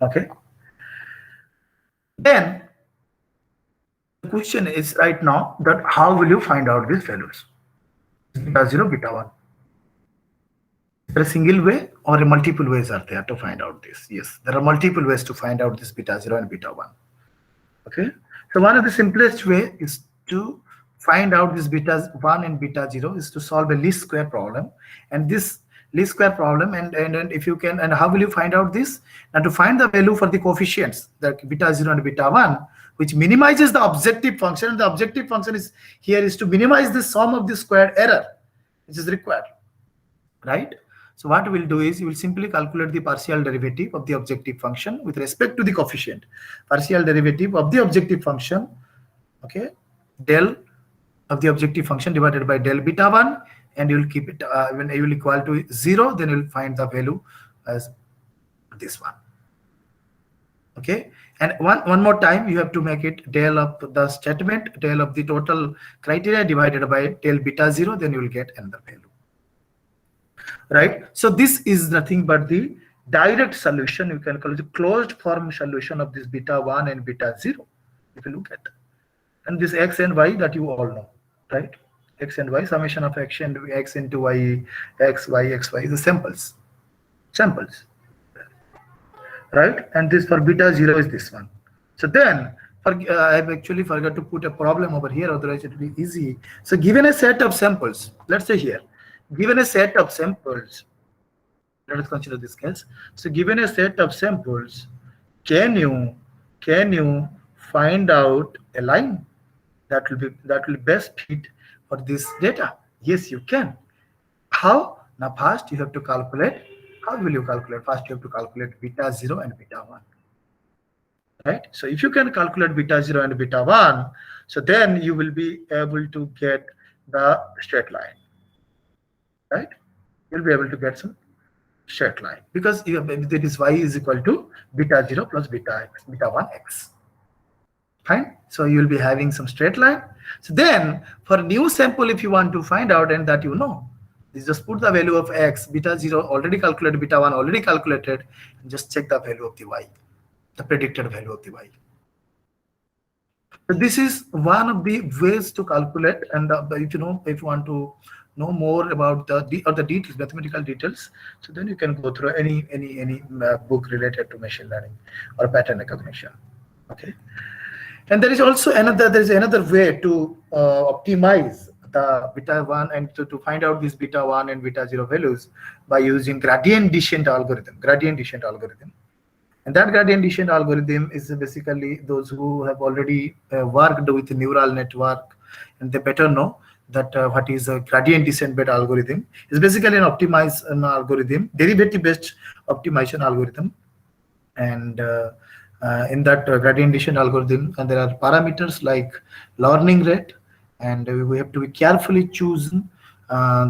Okay. Then the question is right now that how will you find out these values? Beta 0, beta 1. Is there a single way or multiple ways are there to find out this? Yes, there are multiple ways to find out this beta 0 and beta 1. Okay. So one of the simplest way is to find out this beta 1 and beta 0 is to solve a least square problem, and this least square problem, and if you can, and how will you find out this? Now to find the value for the coefficients, the beta 0 and beta 1, which minimizes the objective function, and the objective function is here is to minimize the sum of the squared error which is required, right? So what we will do is you will simply calculate the partial derivative of the objective function with respect to the coefficient. Partial derivative of the objective function, okay, del of the objective function divided by del beta 1, and you will keep it when you will equal to 0, then you will find the value as this one. Okay, and one more time you have to make it del of the statement, del of the total criteria divided by del beta 0, then you will get another value. Right, so this is nothing but the direct solution, you can call it the closed form solution of this beta 1 and beta 0, if you look at that. And this x and y that you all know, right? X and y, summation of x and x into y, x, y, x, y, the samples, right? And this for beta 0 is this one. So then, I've actually forgot to put a problem over here, otherwise it will be easy. So given a set of samples, let's say here, given a set of samples, let us consider this case. So given a set of samples, can you find out a line that will best fit for this data? Yes, you can. How? Now first you have to calculate. How will you calculate? First you have to calculate beta 0 and beta 1. Right? So if you can calculate beta 0 and beta 1, so then you will be able to get the straight line. Right? You'll be able to get some straight line, because that is y is equal to beta 0 plus beta 1 x. Fine. So you will be having some straight line. So then for new sample, if you want to find out, and that you know, just put the value of x, beta 0 already calculated, beta 1 already calculated, and just check the value of the y, the predicted value of the y. So this is one of the ways to calculate. And if you want to know more about the details, mathematical details, so then you can go through any book related to machine learning or pattern recognition. Okay. And there is also another way to optimize the beta 1 and to find out these beta 1 and beta 0 values by using gradient descent algorithm. And that gradient descent algorithm is basically those who have already worked with neural network, and they better know that what is a gradient descent beta algorithm. Is basically an optimized algorithm, derivative based optimization algorithm. And in that gradient descent algorithm, and there are parameters like learning rate, and we have to be carefully chosen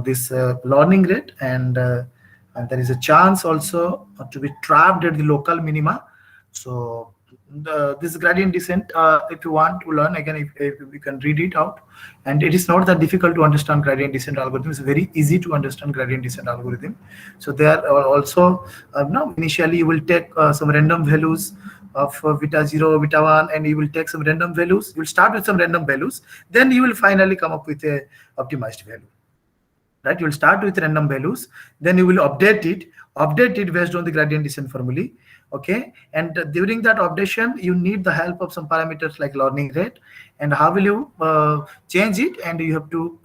this learning rate, and there is a chance also to be trapped at the local minima. So this gradient descent, if you want to learn, again, if you can read it out, and it is not that difficult to understand gradient descent algorithm. It's very easy to understand gradient descent algorithm. So there are also now initially you will take some random values of beta 0, beta 1, and you will take some random values. You will start with some random values, then you will finally come up with a optimized value. Right? You will start with random values, then you will update it based on the gradient descent formulae. Okay, and during that updation, you need the help of some parameters like learning rate. And how will you change it? And you have to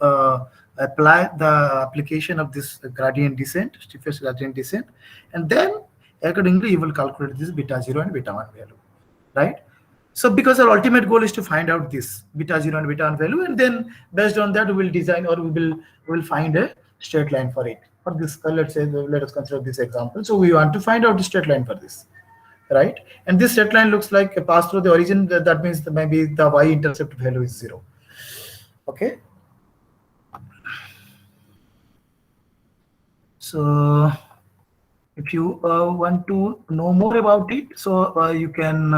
apply the application of this gradient descent, steepest gradient descent, and then accordingly you will calculate this beta 0 and beta 1 value, right? So because our ultimate goal is to find out this beta 0 and beta 1 value, and then based on that we will design, or we will find a straight line for it. For this, let's say, let us consider this example. So we want to find out the straight line for this, right? And this straight line looks like a pass through the origin. That means that maybe the y-intercept value is 0. Okay. So if you want to know more about it, so you can,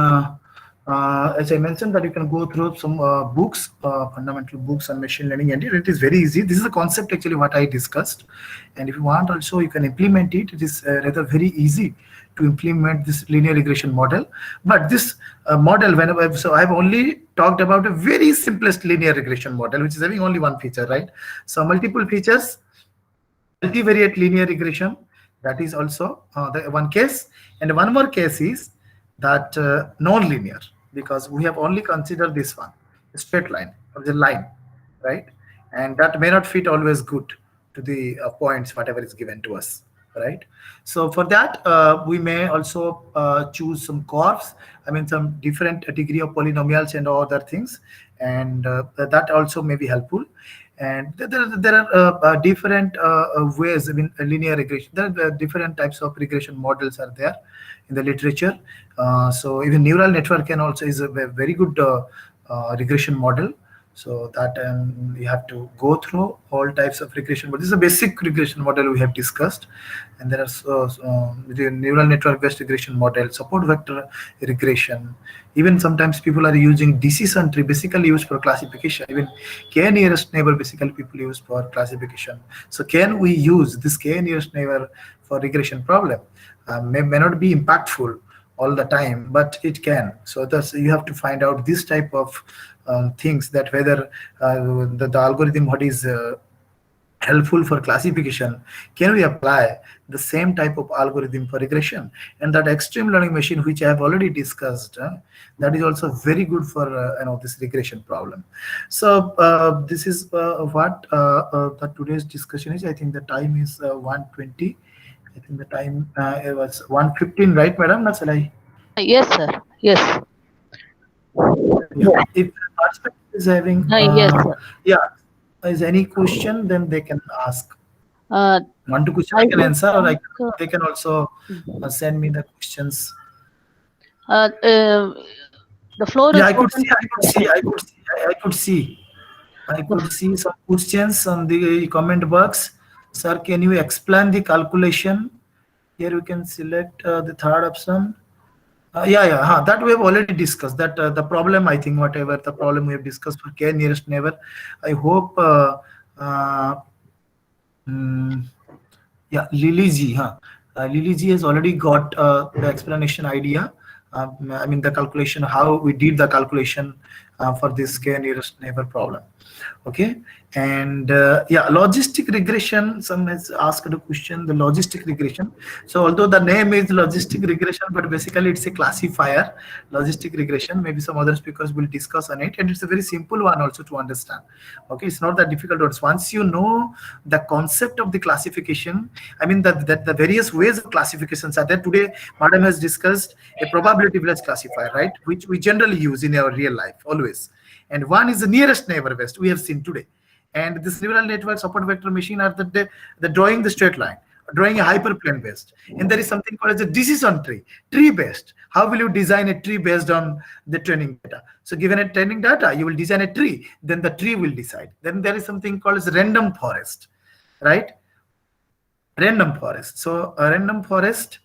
as I mentioned, that you can go through some books, fundamental books on machine learning, and it is very easy. This is a concept actually what I discussed, and if you want also you can implement it. It is rather very easy to implement this linear regression model. But this model, so I've only talked about a very simplest linear regression model, which is having only one feature, right? So multiple features, multivariate linear regression. That is also the one case, and one more case is that non-linear, because we have only considered this one, a straight line or the line, right? And that may not fit always good to the points whatever is given to us, right? So for that we may also choose some curves, I mean some different degree of polynomials and other things, and that also may be helpful. And there are different ways. I mean, linear regression. There are different types of regression models are there in the literature. So even neural network can also is a very good regression model. So that you have to go through all types of regression. But this is a basic regression model we have discussed. And there are the neural network based regression model, support vector regression. Even sometimes people are using decision tree, basically used for classification. Even k nearest neighbor, basically people use for classification. So can we use this k nearest neighbor for regression problem? may not be impactful all the time, but it can. So that's, you have to find out this type of things, that whether the algorithm what is helpful for classification, can we apply the same type of algorithm for regression? And that extreme learning machine, which I have already discussed, that is also very good for this regression problem. So this is what the today's discussion is. I think the time is 1:20. I think the time it was 1:15, right, madam? That's right. Yes, sir. Yes. Yeah. If the participant is having Yes, sir. is any question, then they can ask. Uh, One to question I I can would answer, or like, they can also send me the questions. the floor Yeah, is I could open. see some questions on the comment box. Sir, can you explain the calculation? Here you can select the third option. That we have already discussed. That the problem, I think, whatever the problem we have discussed for k nearest neighbor, I hope Lily ji, Lily ji has already got the explanation idea. I mean the calculation, how we did the calculation for this k nearest neighbor problem. Okay, and logistic regression. Some has asked a question, the logistic regression. So although the name is logistic regression, but basically it's a classifier. Logistic regression, maybe some other speakers will discuss on it, and it's a very simple one also to understand. Okay, it's not that difficult. Once you know the concept of the classification, I mean that the various ways of classifications are there. Today madam has discussed a probability based classifier, right, which we generally use in our real life always. And one is the nearest neighbor based, we have seen today. And this neural network support vector machine are the drawing the straight line, drawing a hyperplane based. And there is something called as a decision tree based. How will you design a tree based on the training data? So given a training data, you will design a tree, then the tree will decide. Then there is something called as random forest, right? Random forest. So a random forest,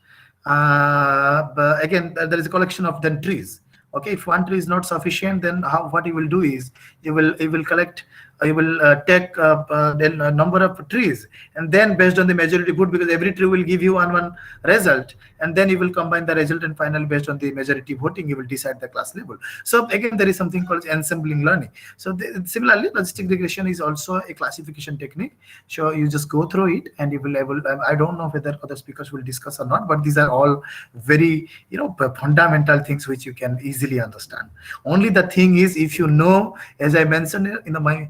again, there is a collection of then trees. Okay, if one tree is not sufficient, then what you will do is you will collect, you will take a number of trees, and then based on the majority vote, because every tree will give you one result, and then you will combine the result, and finally based on the majority voting you will decide the class level. So again, there is something called ensembling learning. So similarly, logistic regression is also a classification technique. So you just go through it, and you will able, I don't know whether other speakers will discuss or not, but these are all very fundamental things which you can easily understand. Only the thing is, if you know, as I mentioned in my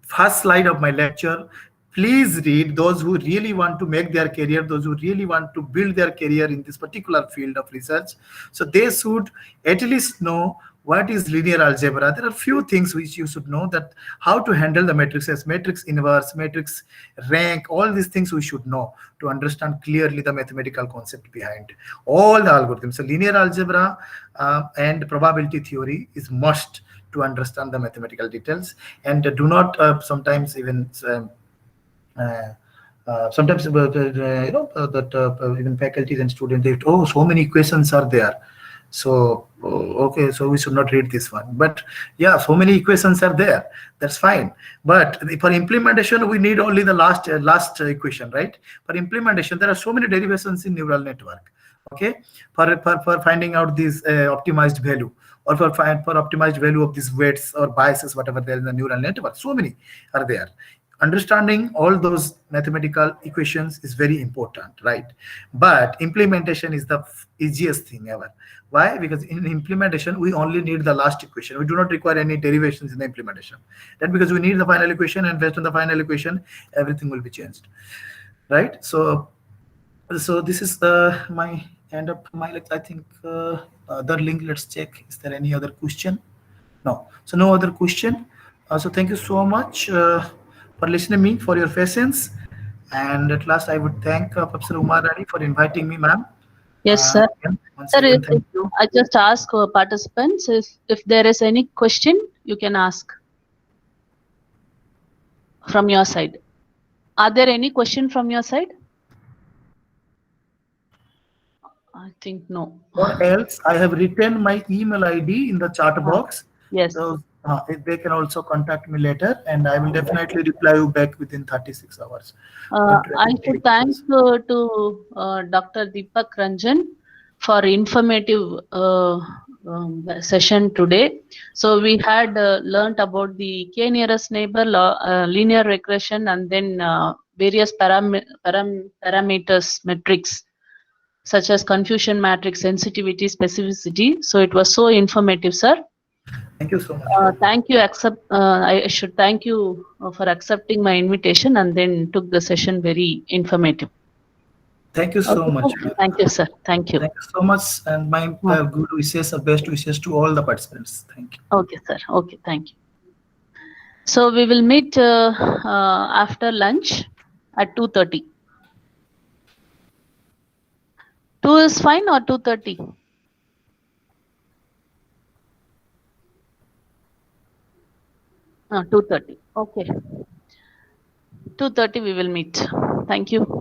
first slide of my lecture, please read. Those who really want to make their career, those who really want to build their career in this particular field of research, so they should at least know what is linear algebra. There are few things which you should know, that how to handle the matrices, matrix inverse, matrix rank, all these things we should know to understand clearly the mathematical concept behind all the algorithms. So linear algebra and probability theory is must to understand the mathematical details. And do not sometimes even sometimes even faculties and students, they, oh, so many equations are there, so okay, so we should not read this one. But yeah, so many equations are there, that's fine. But for implementation, we need only the last equation, right? For implementation, there are so many derivations in neural network. Okay, for finding out this optimized value, or for optimized value of these weights or biases, whatever there in the neural network, so many are there. Understanding all those mathematical equations is very important, right? But implementation is the easiest thing ever. Why? Because in implementation, we only need the last equation. We do not require any derivations in the implementation. That because we need the final equation, and based on the final equation, everything will be changed, right? So this is my end of my lecture. I think other link, let's check, is there any other question? No, so no other question. So thank you so much for listening to me, for your patience. And at last, I would thank Professor Uma Rani for inviting me, ma'am. Yes, sir. Once Sir, again, thank you. I just ask participants, if there is any question, you can ask from your side. Are there any question from your side? I think no. Or else, I have written my email ID in the chat box. Yes. So They can also contact me later, and I will definitely reply you back within 36 hours. I should thank to Dr. Deepak Ranjan for informative session today. So we had learnt about the k nearest neighbor linear regression, and then various parameters metrics such as confusion matrix, sensitivity, specificity. So it was so informative, sir. Thank you so much. Thank you. I should thank you for accepting my invitation and then took the session very informative. Thank you so Okay, much. sir. Thank you, sir. Thank you. Thank you so much, and my good wishes, best wishes to all the participants. Thank you. Okay, sir. Okay, thank you. So we will meet after lunch at 2:30. 2 is fine or 2:30? 2:30. Okay. 2:30 we will meet. Thank you.